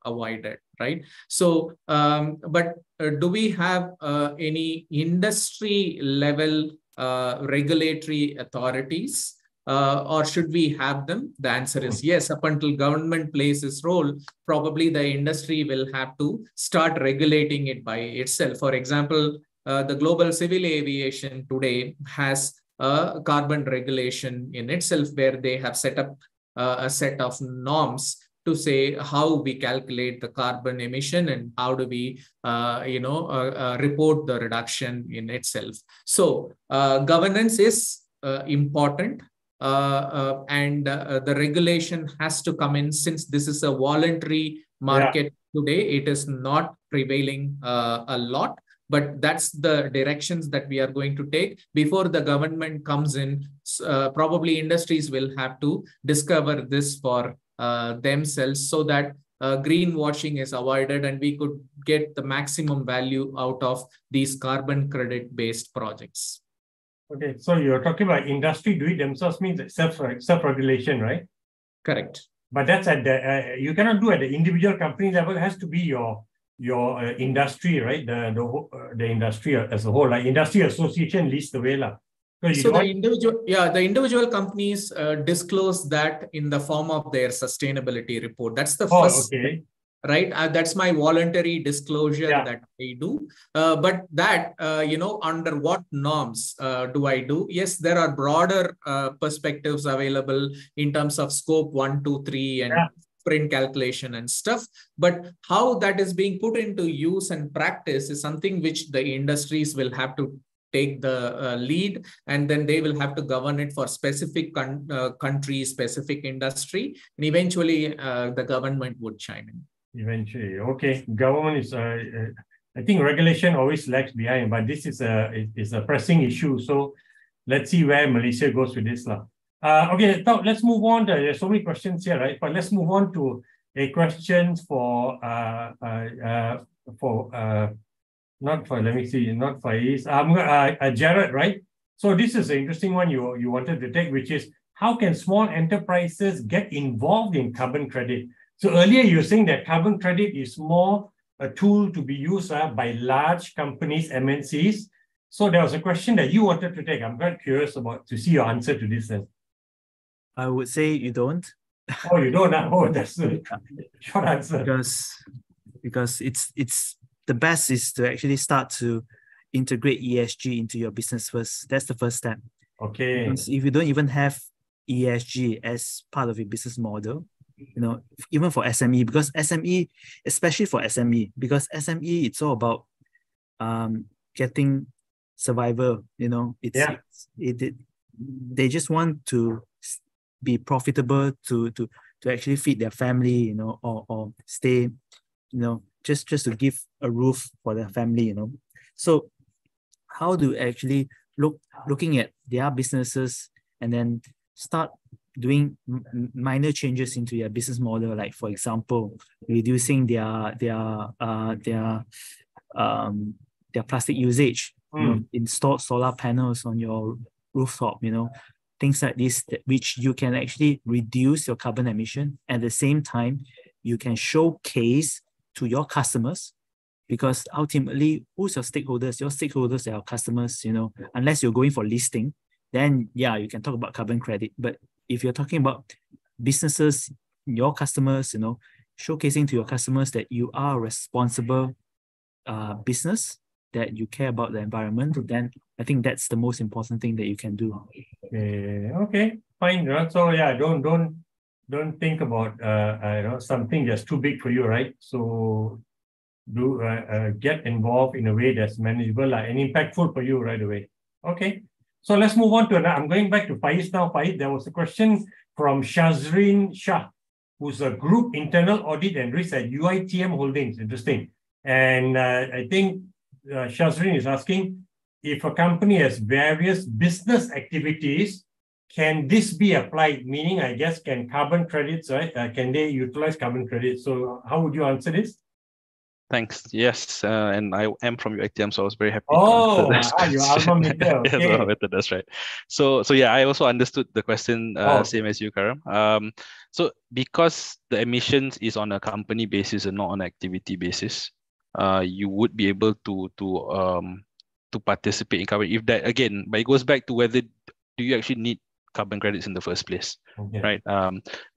[SPEAKER 5] avoided, right? So, but do we have any industry level regulatory authorities? Or should we have them? The answer is yes. Up until government plays its role, probably the industry will have to start regulating it by itself. For example, the global civil aviation today has a carbon regulation in itself, where they have set up a set of norms to say how we calculate the carbon emission and how do we report the reduction in itself. So governance is important, and the regulation has to come in, since this is a voluntary market today. It is not prevailing a lot, but that's the directions that we are going to take. Before the government comes in, probably industries will have to discover this for themselves, so that greenwashing is avoided and we could get the maximum value out of these carbon credit based projects.
[SPEAKER 3] Okay, so you're talking about industry do it themselves, means self-regulation, right?
[SPEAKER 5] Correct.
[SPEAKER 3] But that's at the you cannot do at the individual company level. It has to be your industry, right? The industry as a whole, like industry association leads the way, lah.
[SPEAKER 5] So the individual companies disclose that in the form of their sustainability report. That's the first.
[SPEAKER 3] Okay.
[SPEAKER 5] Right, that's my voluntary disclosure that I do. But that, under what norms do I do? Yes, there are broader perspectives available in terms of scope 1, 2, 3 and sprint calculation and stuff. But how that is being put into use and practice is something which the industries will have to take the lead, and then they will have to govern it for specific country, specific industry, and eventually the government would chime in.
[SPEAKER 3] Eventually, okay. Government is, I think regulation always lags behind, but this is a pressing issue. So let's see where Malaysia goes with this, lah. Okay, so let's move on. There's so many questions here, right? But let's move on to a question for not Faez, Jarod, right? So this is an interesting one you wanted to take, which is how can small enterprises get involved in carbon credit? So earlier you were saying that carbon credit is more a tool to be used by large companies, MNCs. So there was a question that you wanted to take. I'm quite curious to see your answer to this.
[SPEAKER 6] I would say you don't.
[SPEAKER 3] Oh, you don't? Oh, that's a short answer.
[SPEAKER 6] Because it's the best is to actually start to integrate ESG into your business first. That's the first step.
[SPEAKER 3] Okay.
[SPEAKER 6] Because if you don't even have ESG as part of your business model, even for SME, because SME, especially for SME, because SME, it's all about getting survival, they just want to be profitable to actually feed their family, or stay, just to give a roof for their family, So how do actually looking at their businesses and then start doing minor changes into their business model, like for example, reducing their plastic usage, install solar panels on your rooftop, things like this, which you can actually reduce your carbon emission. At the same time, you can showcase to your customers, because ultimately, who's your stakeholders? Your stakeholders are your customers, unless you're going for listing, then you can talk about carbon credit. But if you're talking about businesses, your customers, showcasing to your customers that you are a responsible business, that you care about the environment, then I think that's the most important thing that you can do.
[SPEAKER 3] Okay, fine. So don't think about something that's too big for you, right? So do get involved in a way that's manageable and impactful for you right away. Okay. So let's move on to another. I'm going back to Faez now. Faez, there was a question from Shazrin Shah, who's a group internal audit and risk at UITM Holdings. Interesting. And I think Shazrin is asking, if a company has various business activities, can this be applied? Meaning, I guess, can carbon credits, right? Can they utilize carbon credits? So how would you answer this?
[SPEAKER 4] Thanks. Yes, and I am from UITM, so I was very happy.
[SPEAKER 3] Oh, your alma mater. Okay.
[SPEAKER 4] Yes, alma mater, that's right. So yeah, I also understood the question same as you, Karam. So because the emissions is on a company basis and not on an activity basis, you would be able to participate in carbon. If that again, but it goes back to whether do you actually need carbon credits in the first place, right?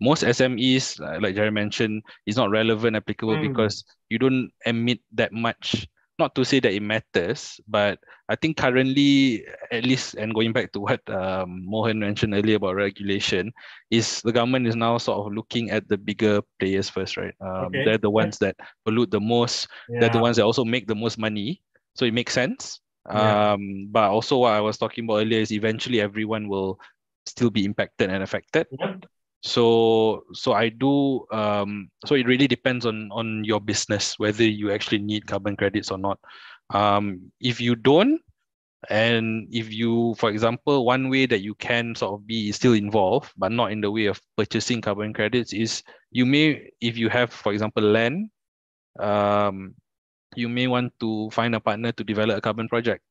[SPEAKER 4] Most SMEs, like Jerry mentioned, is not relevant, applicable because you don't emit that much not to say that it matters, but I think currently, at least, and going back to what Mohan mentioned earlier about regulation, is the government is now sort of looking at the bigger players first, right?
[SPEAKER 3] Okay.
[SPEAKER 4] They're the ones that pollute the most. They're the
[SPEAKER 3] Yeah.
[SPEAKER 4] ones that also make the most money. So it makes sense.
[SPEAKER 3] Yeah.
[SPEAKER 4] But also what I was talking about earlier is eventually everyone will still be impacted and affected.
[SPEAKER 3] Yep.
[SPEAKER 4] So I do so it really depends on your business whether you actually need carbon credits or not. If you don't, and if you, for example, one way that you can sort of be still involved, but not in the way of purchasing carbon credits, is you may, if you have, for example, land, you may want to find a partner to develop a carbon project.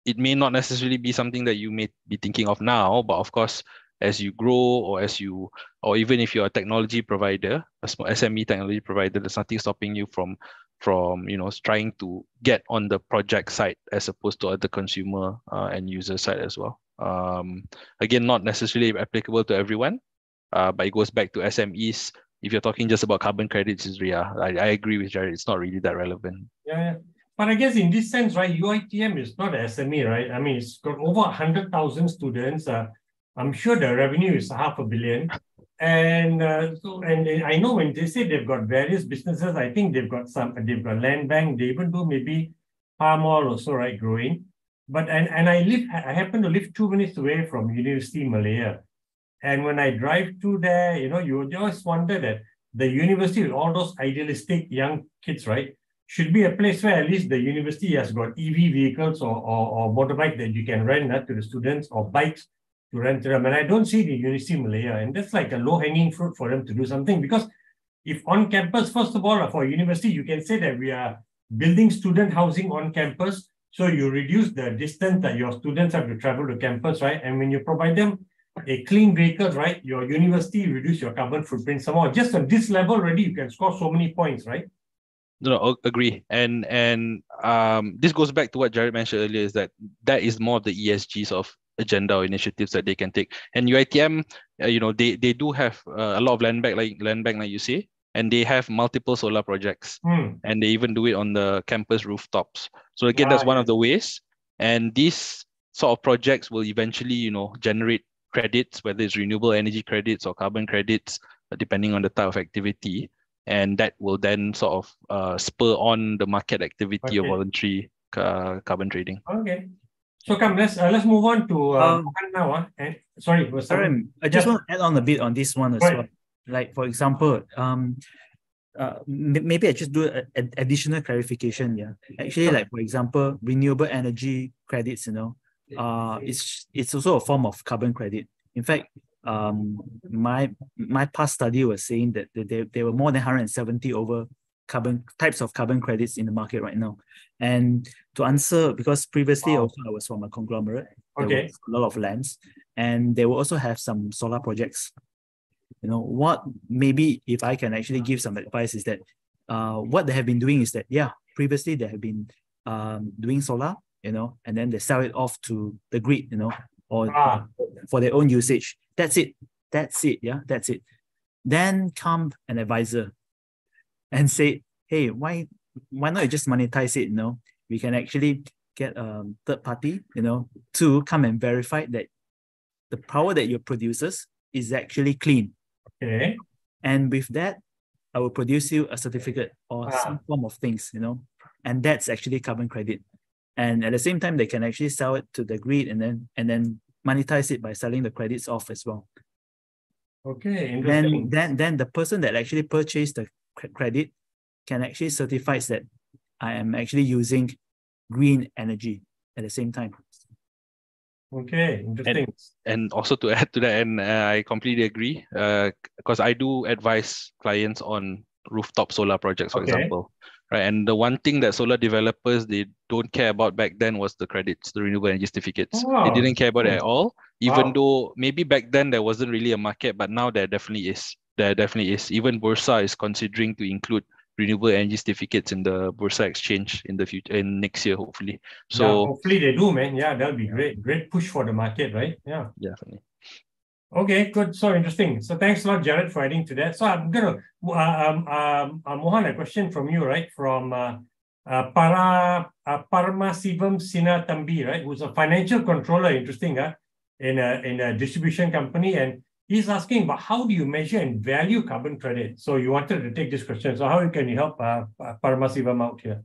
[SPEAKER 4] It may not necessarily be something that you may be thinking of now, but of course, as you grow, or even if you're a technology provider, a small SME technology provider, there's nothing stopping you from trying to get on the project side as opposed to other consumer and user side as well. Again, not necessarily applicable to everyone, but it goes back to SMEs. If you're talking just about carbon credits, I agree with Jarod. It's not really that relevant.
[SPEAKER 3] Yeah. But I guess in this sense, right, UiTM is not a SME, right? I mean, it's got over 100,000 students. I'm sure the revenue is 500 million. And and I know when they say they've got various businesses, I think they've got land bank, they even do maybe palm oil also, right, growing. But and I happen to live 2 minutes away from University Malaya. And when I drive through there, you just wonder that the university with all those idealistic young kids, right, should be a place where at least the university has got EV vehicles or motorbike that you can rent to the students, or bikes to rent to them. And I don't see the University Malaya. And that's like a low-hanging fruit for them to do something. Because if on campus, first of all, for university, you can say that we are building student housing on campus. So you reduce the distance that your students have to travel to campus, right? And when you provide them a clean vehicle, right, your university reduce your carbon footprint somehow. Just on this level already, you can score so many points, right?
[SPEAKER 4] No, agree. And this goes back to what Jarod mentioned earlier, is that is more of the ESGs of agenda or initiatives that they can take. And UiTM, they do have a lot of land bank, like you say, and they have multiple solar projects, and they even do it on the campus rooftops. So again, that's one of the ways. And these sort of projects will eventually, generate credits, whether it's renewable energy credits or carbon credits, depending on the type of activity. And that will then sort of spur on the market activity of voluntary carbon trading.
[SPEAKER 3] Okay. So come, let's move on to Mohan now. And sorry,
[SPEAKER 6] I just want to add on a bit on this one as well. Like, for example, maybe I just do an additional clarification. Yeah, actually, like, for example, renewable energy credits, it's also a form of carbon credit. In fact, my past study was saying that there were more than 170 over types of carbon credits in the market right now. And to answer, because previously also I was from a conglomerate, there was a lot of lands, and they will also have some solar projects. What maybe if I can actually give some advice is that what they have been doing is that, previously they have been doing solar, and then they sell it off to the grid, or for their own usage. That's it. That's it. Then come an advisor and say, hey, why not you just monetize it? We can actually get a third party, to come and verify that the power that you produces is actually clean.
[SPEAKER 3] Okay.
[SPEAKER 6] And with that, I will produce you a certificate or some form of things, and that's actually carbon credit. And at the same time, they can actually sell it to the grid and then monetize it by selling the credits off as well.
[SPEAKER 3] Okay, interesting.
[SPEAKER 6] Then the person that actually purchased the credit can actually certify that I am actually using green energy at the same time.
[SPEAKER 3] Okay, interesting.
[SPEAKER 4] And also to add to that, and I completely agree, because I do advise clients on rooftop solar projects, for example. Right, and the one thing that solar developers, they don't care about back then was the credits, the renewable energy certificates. They didn't care about it at all, even though maybe back then there wasn't really a market, but now there definitely is. Even Bursa is considering to include renewable energy certificates in the Bursa exchange in the future, in next year, hopefully. So
[SPEAKER 3] hopefully they do, man. Yeah, that'll be great. Great push for the market, right? Yeah.
[SPEAKER 4] Definitely.
[SPEAKER 3] Okay, good. So interesting. So thanks a lot, Jarod, for adding to that. So I'm gonna Mohan, a question from you, right? From Paramasivam Sinatambi, right, who's a financial controller, interesting, in a distribution company, and he's asking about how do you measure and value carbon credit. So you wanted to take this question. So how can you help Paramasivam out here?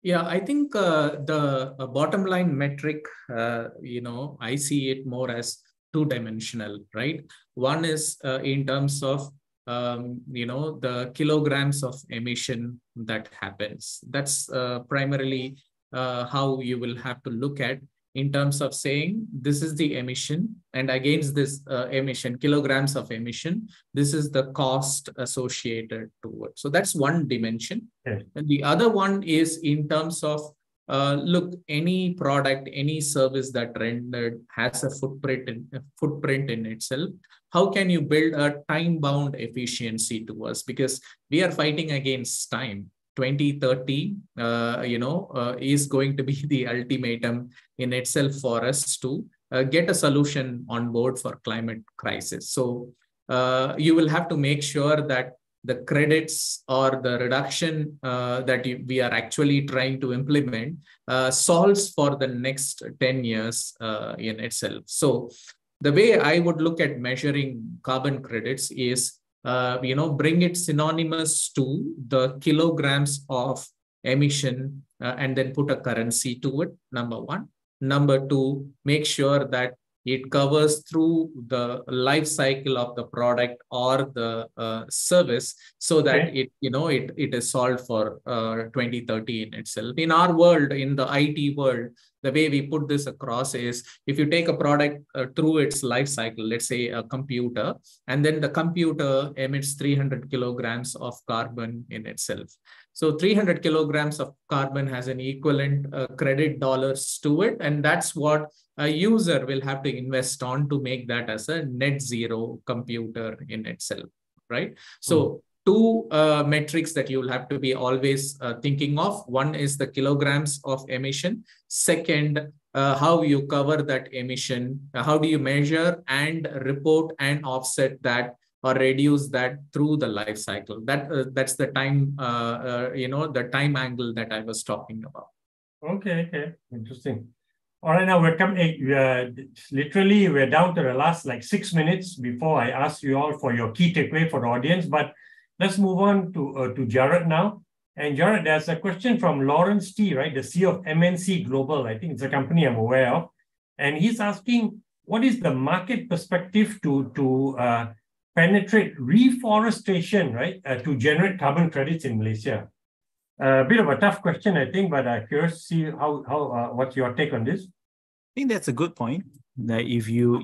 [SPEAKER 5] Yeah, I think the bottom line metric, I see it more as two-dimensional, right? One is in terms of, the kilograms of emission that happens. That's primarily how you will have to look at in terms of saying this is the emission, and against this emission, kilograms of emission, this is the cost associated to it. So that's one dimension.
[SPEAKER 3] Okay.
[SPEAKER 5] And the other one is in terms of, look, any product, any service that rendered has a footprint in itself. How can you build a time-bound efficiency to us? Because we are fighting against time. 2030, is going to be the ultimatum in itself for us to get a solution on board for climate crisis. So you will have to make sure that the credits or the reduction that we are actually trying to implement solves for the next 10 years in itself. So the way I would look at measuring carbon credits is bring it synonymous to the kilograms of emission and then put a currency to it, number one. Number two, make sure that it covers through the life cycle of the product or the service, so that it is solved for 2030 in itself. In our world, in the IT world, the way we put this across is if you take a product through its life cycle, let's say a computer, and then the computer emits 300 kilograms of carbon in itself. So 300 kilograms of carbon has an equivalent credit dollars to it. And that's what a user will have to invest on to make that as a net zero computer in itself, right? So two metrics that you'll have to be always thinking of. One is the kilograms of emission. Second, how you cover that emission. How do you measure and report and offset that or reduce that through the life cycle? That's the time, the time angle that I was talking about.
[SPEAKER 3] Okay, interesting. All right, now we're coming. Literally, we're down to the last 6 minutes before I ask you all for your key takeaway for the audience. But let's move on to Jarod now. And Jarod, there's a question from Lawrence T, right? The CEO of MNC Global. I think it's a company I'm aware of. And he's asking, what is the market perspective to penetrate reforestation, right, to generate carbon credits in Malaysia? A bit of a tough question, I think, but I'm curious to see how what's your take on this?
[SPEAKER 6] I think that's a good point. That if you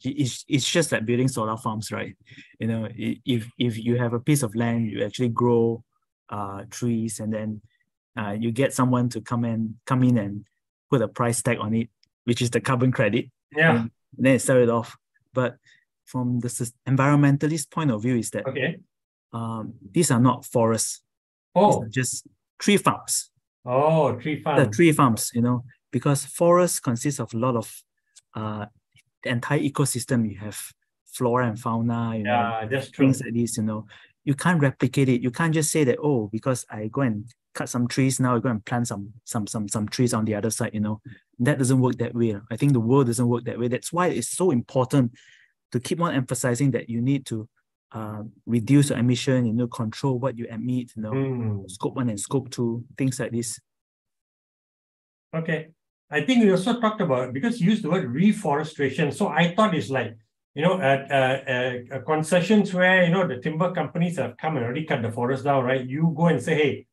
[SPEAKER 6] it's just like building solar farms, right? If you have a piece of land, you actually grow trees, and then you get someone to come in and put a price tag on it, which is the carbon credit.
[SPEAKER 3] Yeah.
[SPEAKER 6] And then it sell it off. But from the environmentalist point of view, is that these are not forests. These are just tree farms.
[SPEAKER 3] Oh, tree farms.
[SPEAKER 6] The tree farms, because forests consist of a lot of the entire ecosystem. You have flora and fauna,
[SPEAKER 3] that's true.
[SPEAKER 6] Things like this, You can't replicate it. You can't just say that, because I go and cut some trees, now I go and plant some trees on the other side, That doesn't work that way. I think the world doesn't work that way. That's why it's so important to keep on emphasizing that you need to reduce your emission, control what you emit, Scope 1 and Scope 2, things like this.
[SPEAKER 3] Okay. I think we also talked about, because you used the word reforestation, so I thought it's like, concessions where, the timber companies have come and already cut the forest down, right? You go and say, hey,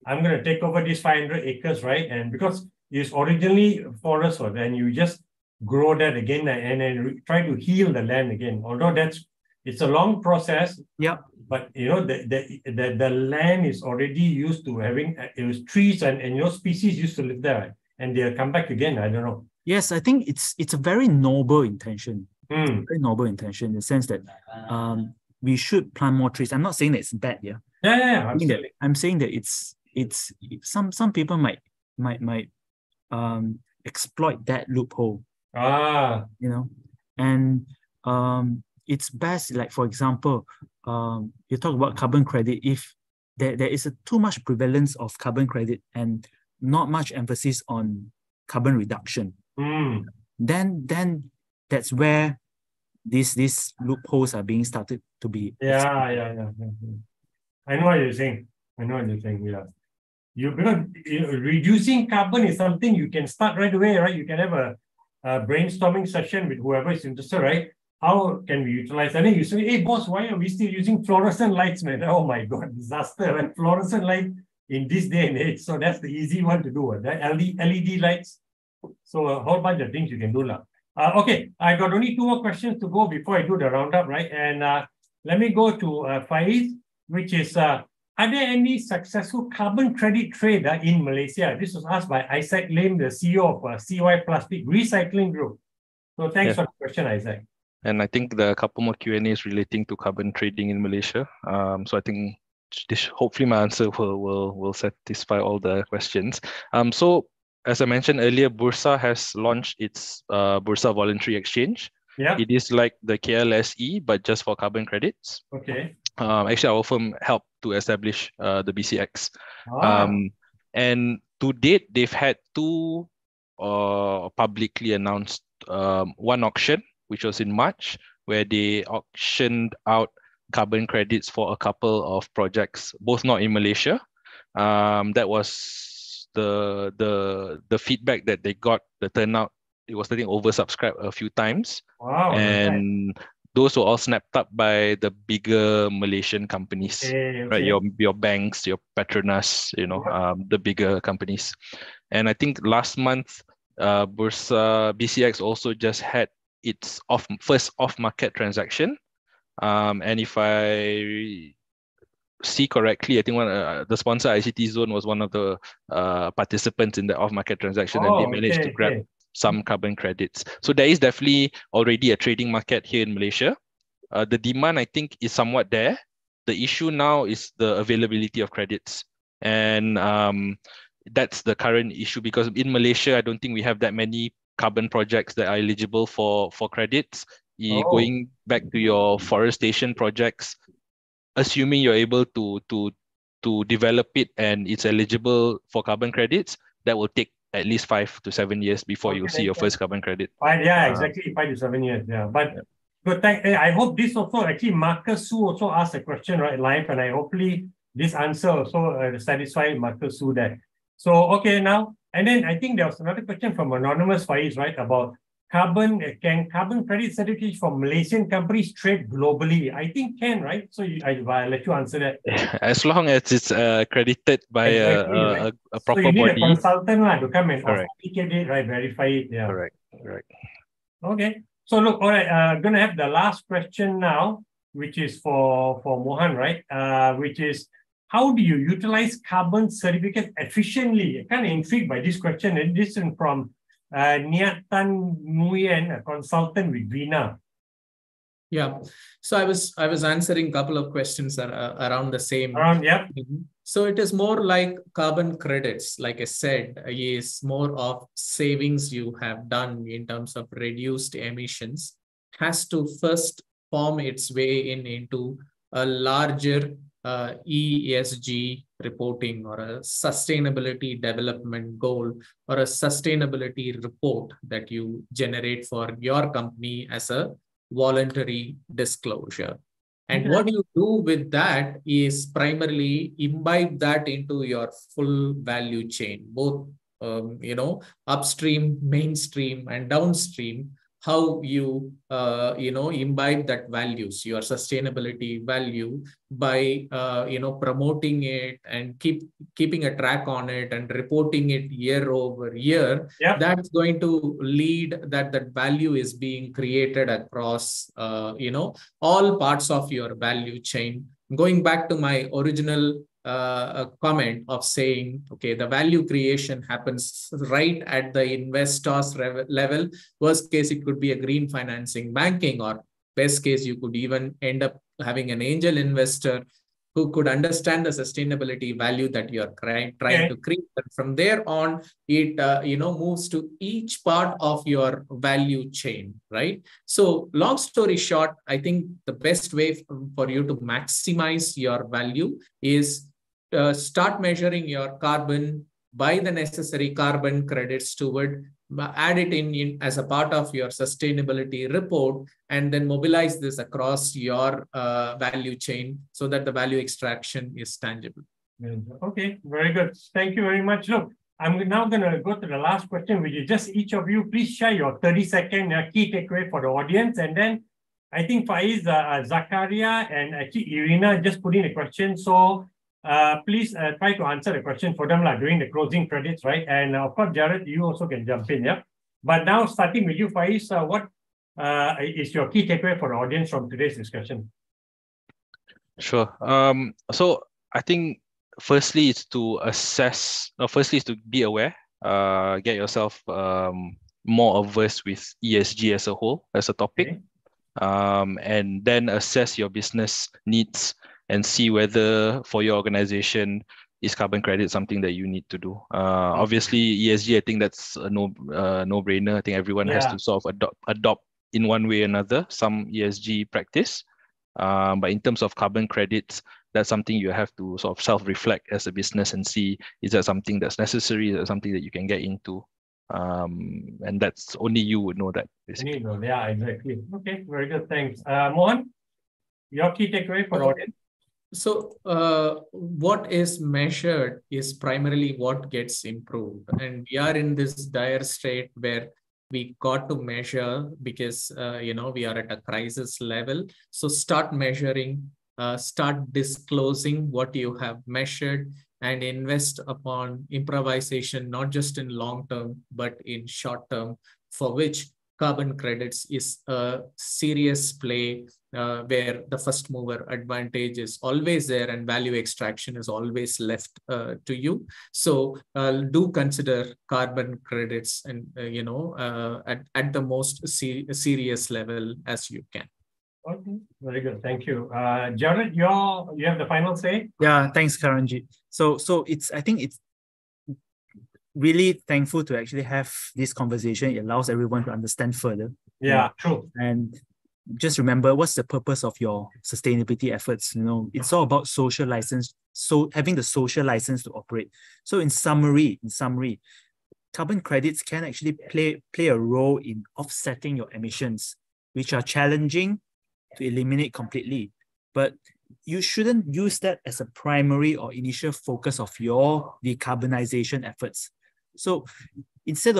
[SPEAKER 3] I'm going to take over these 500 acres, right? And because it's originally forest, and you just grow that again and then try to heal the land again. Although it's a long process.
[SPEAKER 6] Yeah.
[SPEAKER 3] But the land is already used to having trees and species used to live there, and they'll come back again. I don't know.
[SPEAKER 6] Yes, I think it's a very noble intention. Very noble intention in the sense that we should plant more trees. I'm not saying that it's bad, yeah.
[SPEAKER 3] Yeah, absolutely.
[SPEAKER 6] I'm saying that it's some people might exploit that loophole. And it's best, like for example, you talk about carbon credit. If there is too much prevalence of carbon credit and not much emphasis on carbon reduction. Then that's where these loopholes are being started to be.
[SPEAKER 3] Yeah. I know what you're saying. Yeah. Because reducing carbon is something you can start right away, right? You can have a brainstorming session with whoever is interested, right? How can we utilize? And then you say, hey, boss, why are we still using fluorescent lights, man? Oh my God, disaster. And fluorescent light in this day and age. So that's the easy one to do, right? LED lights. So a whole bunch of things you can do. Okay, I got only 2 more questions to go before I do the roundup, right? And let me go to Faez, which is, are there any successful carbon credit trade in Malaysia? This was asked by Isaac Lim, the CEO of CY Plastic Recycling Group. So thanks for the question, Isaac.
[SPEAKER 4] And I think there are a couple more Q&As relating to carbon trading in Malaysia. So I think hopefully my answer will satisfy all the questions. So as I mentioned earlier, Bursa has launched its Bursa Voluntary Exchange.
[SPEAKER 3] Yeah.
[SPEAKER 4] It is like the KLSE, but just for carbon credits.
[SPEAKER 3] Okay.
[SPEAKER 4] Actually, our firm helped to establish the BCX.
[SPEAKER 3] Ah.
[SPEAKER 4] And to date, they've had 2 publicly announced, one auction, which was in March, where they auctioned out carbon credits for a couple of projects, both not in Malaysia. That was the feedback that they got, the turnout. It was, I think, oversubscribed a few times.
[SPEAKER 3] Wow.
[SPEAKER 4] And those were all snapped up by the bigger Malaysian companies, right? Your banks, your Petronas, the bigger companies. And I think last month, Bursa BCX also just had its first off-market transaction. And if I see correctly, I think the sponsor ICT Zone was one of the participants in the off-market transaction, and they managed to grab some carbon credits. So there is definitely already a trading market here in Malaysia. The demand, I think, is somewhat there. The issue now is the availability of credits. And that's the current issue, because in Malaysia, I don't think we have that many carbon projects that are eligible for credits. Going back to your forestation projects, assuming you're able to develop it and it's eligible for carbon credits, that will take at least 5 to 7 years before you see your first carbon credit.
[SPEAKER 3] Exactly, 5 to 7 years. But good, I hope this also, actually, Marcus Su also asked a question right live, and hopefully this answer also satisfied Marcus Su there. So, okay, now, and then I think there was another question from Anonymous Faez, right, about can carbon credit certificates from Malaysian companies trade globally? I think can, right? So I'll let you answer that.
[SPEAKER 4] As long as it's accredited by a proper body.
[SPEAKER 3] So you need a consultant to come and authenticate it, right? Verify it. Yeah.
[SPEAKER 4] Correct.
[SPEAKER 3] Okay. So look, all right, I'm going to have the last question now, which is for Mohan, right? Which is, how do you utilize carbon certificates efficiently? I'm kind of intrigued by this question. And this is from Niat Tan Nguyen, a consultant with Vina.
[SPEAKER 5] Yeah, so I was answering a couple of questions around the same. So it is more like carbon credits, like I said, is more of savings you have done in terms of reduced emissions, has to first form its way into a larger ESG reporting or a sustainability development goal or a sustainability report that you generate for your company as a voluntary disclosure. And what you do with that is primarily imbibe that into your full value chain, both upstream, mainstream, and downstream. How you imbibe that values, your sustainability value, by promoting it and keeping a track on it and reporting it year over year. That's going to lead that value is being created across all parts of your value chain. Going back to my original comment of saying, okay, the value creation happens right at the investor's level. Worst case, it could be a green financing banking, or best case, you could even end up having an angel investor who could understand the sustainability value that you're trying to create. And from there on, it moves to each part of your value chain, right? So long story short, I think the best way for you to maximize your value is start measuring your carbon, buy the necessary carbon credits toward, add it in as a part of your sustainability report, and then mobilize this across your value chain so that the value extraction is tangible.
[SPEAKER 3] Okay, very good. Thank you very much. Look, I'm now going to go to the last question, which is just each of you, please share your 30-second key takeaway for the audience. And then I think Faez, Zakaria, and actually Irina just put in a question. So please try to answer the question for them during the closing credits, right? And of course, Jarod, you also can jump in, yeah? But now starting with you, Faez, what is your key takeaway for the audience from today's discussion?
[SPEAKER 4] Sure. So I think firstly is to assess, firstly is to be aware, get yourself more averse with ESG as a whole, as a topic.
[SPEAKER 3] Okay.
[SPEAKER 4] And then assess your business needs and see whether for your organization is carbon credit something that you need to do. Obviously, ESG, I think that's a no-brainer. I think everyone has to sort of adopt in one way or another some ESG practice. But in terms of carbon credits, that's something you have to sort of self-reflect as a business and see, is that something that's necessary? Is that something that you can get into? And that's only you would know that, basically.
[SPEAKER 3] Yeah, exactly. Okay, very good. Thanks. Mohan, your key takeaway for audience?
[SPEAKER 5] So what is measured is primarily what gets improved. And we are in this dire state where we got to measure because, we are at a crisis level. So start measuring, start disclosing what you have measured, and invest upon improvisation, not just in long term, but in short term, for which carbon credits is a serious play where the first mover advantage is always there and value extraction is always left to you. So do consider carbon credits and, at the most serious level as you can.
[SPEAKER 3] Okay, very good. Thank you. Jarod, you have the final say?
[SPEAKER 6] Yeah, thanks, Karamjit. So I think it's really thankful to actually have this conversation. It allows everyone to understand further.
[SPEAKER 3] Yeah, true.
[SPEAKER 6] And just remember, what's the purpose of your sustainability efforts? It's all about social license. So having the social license to operate. So in summary, carbon credits can actually play a role in offsetting your emissions, which are challenging to eliminate completely. But you shouldn't use that as a primary or initial focus of your decarbonization efforts. So instead,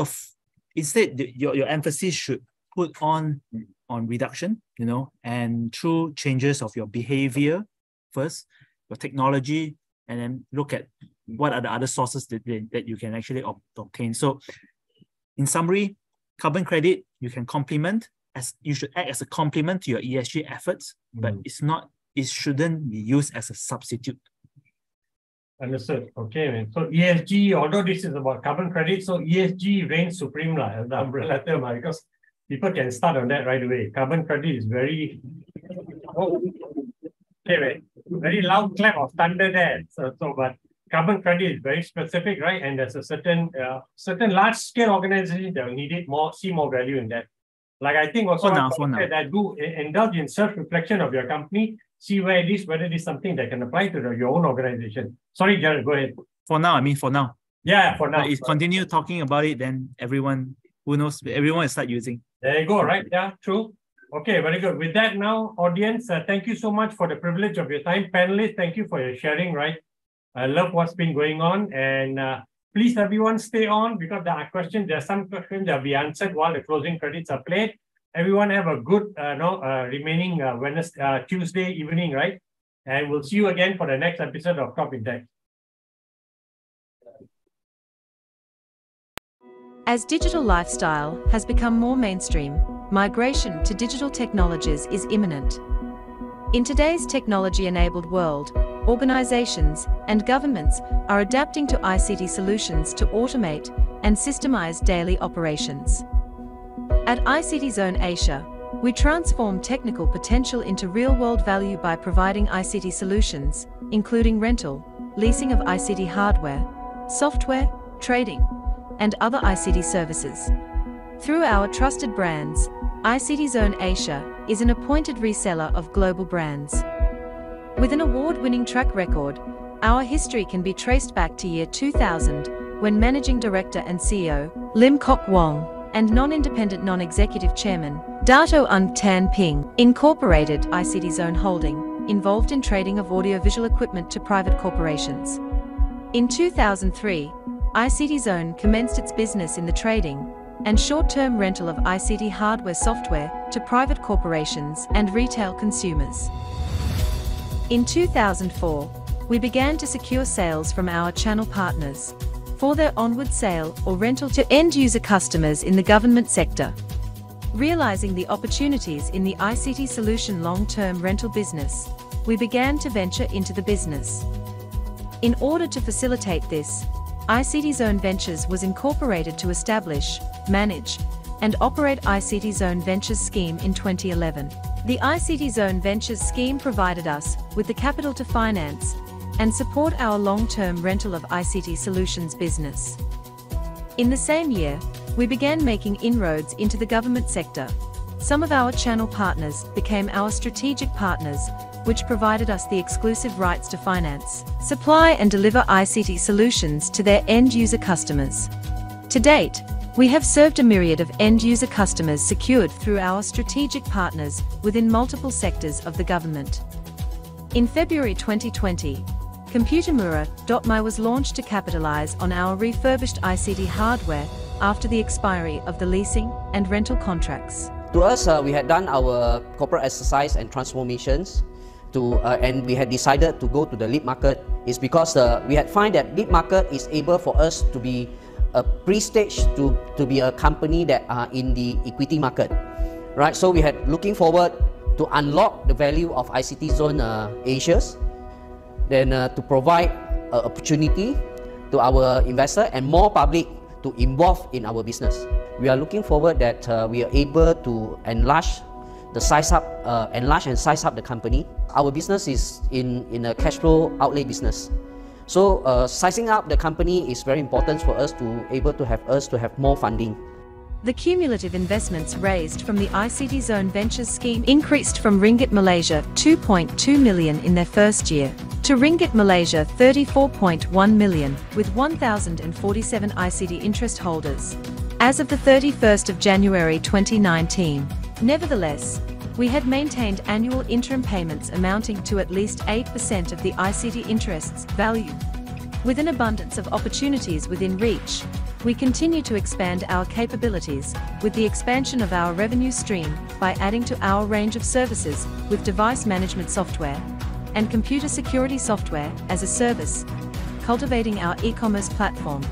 [SPEAKER 6] your emphasis should put on reduction, and through changes of your behavior first, your technology, and then look at what are the other sources that you can actually obtain. So in summary, carbon credit, you can complement, you should act as a complement to your ESG efforts, but it shouldn't be used as a substitute.
[SPEAKER 3] Understood. Okay. So ESG, although this is about carbon credit, so ESG reigns supreme, the umbrella term, because people can start on that right away. Carbon credit is very very loud clap of thunder there. But carbon credit is very specific, right? And there's a certain large scale organization that will need it see more value in that. Like I think also that do indulge in self-reflection of your company, see where it is, whether it is something that can apply to your own organization. Sorry, Jarod, go ahead.
[SPEAKER 6] For now.
[SPEAKER 3] Yeah, for now.
[SPEAKER 6] If continue talking about it, then everyone, who knows, everyone will start using.
[SPEAKER 3] There you go, right? Yeah, true. Okay, very good. With that now, audience, thank you so much for the privilege of your time. Panelists, thank you for your sharing, right? I love what's been going on. And please, everyone, stay on because there are some questions that will be answered while the closing credits are played. Everyone have a good remaining Tuesday evening, right? And we'll see you again for the next episode of Top in Tech.
[SPEAKER 1] As digital lifestyle has become more mainstream, migration to digital technologies is imminent. In today's technology-enabled world, organizations and governments are adapting to ICT solutions to automate and systemize daily operations. At ICT Zone Asia, we transform technical potential into real-world value by providing ICT solutions, including rental, leasing of ICT hardware, software, trading, and other ICT services. Through our trusted brands, ICT Zone Asia is an appointed reseller of global brands. With an award-winning track record, Our history can be traced back to year 2000, when Managing Director and CEO, Lim Kok Wong, and non-independent non-executive chairman, Dato Un Tan Ping, incorporated ICT Zone Holding, involved in trading of audiovisual equipment to private corporations. In 2003, ICT Zone commenced its business in the trading and short-term rental of ICT hardware software to private corporations and retail consumers. In 2004, we began to secure sales from our channel partners for their onward sale or rental to end-user customers in the government sector. Realizing the opportunities in the ICT solution long-term rental business, we began to venture into the business. In order to facilitate this, ICT Zone Ventures was incorporated to establish, manage, and operate ICT Zone Ventures scheme in 2011. The ICT Zone Ventures scheme provided us with the capital to finance and support our long-term rental of ICT solutions business. In the same year, we began making inroads into the government sector. Some of our channel partners became our strategic partners, which provided us the exclusive rights to finance, supply and deliver ICT solutions to their end-user customers. To date, we have served a myriad of end-user customers secured through our strategic partners within multiple sectors of the government. In February 2020, Computermura.my was launched to capitalize on our refurbished ICT hardware after the expiry of the leasing and rental contracts.
[SPEAKER 2] To us, we had done our corporate exercise and transformations and we had decided to go to the lead market is because we had find that lead market is able for us to be a pre-stage to be a company that are in the equity market, right? So we had looking forward to unlock the value of ICT Zone Asia's, then to provide an opportunity to our investor and more public to involve in our business. We are looking forward that we are able to enlarge and size up the company. Our business is in a cash flow outlay business. So sizing up the company is very important for us to have more funding.
[SPEAKER 1] The cumulative investments raised from the ICT Zone Ventures scheme increased from Ringgit Malaysia 2.2 million in their first year to Ringgit Malaysia 34.1 million with 1,047 ICT interest holders as of the 31st of January 2019. Nevertheless, we had maintained annual interim payments amounting to at least 8% of the ICT interests value. With an abundance of opportunities within reach, we continue to expand our capabilities with the expansion of our revenue stream by adding to our range of services with device management software and computer security software as a service, cultivating our e-commerce platform,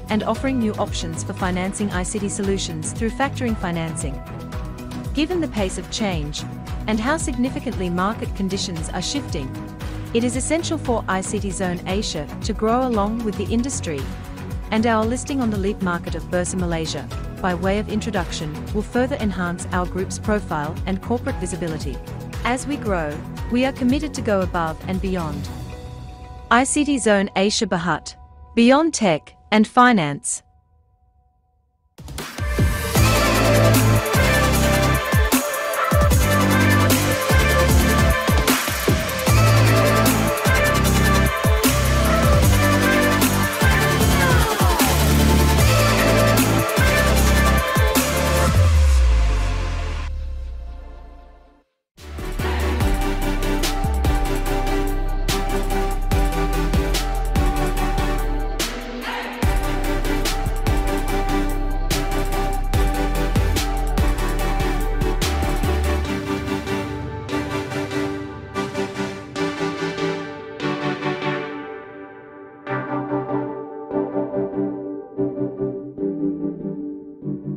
[SPEAKER 1] and offering new options for financing ICT solutions through factoring financing. Given the pace of change and how significantly market conditions are shifting, it is essential for ICT Zone Asia to grow along with the industry, and our listing on the lead market of Bursa Malaysia, by way of introduction, will further enhance our group's profile and corporate visibility. As we grow, we are committed to go above and beyond. ICT Zone Asia Berhad, beyond tech and finance.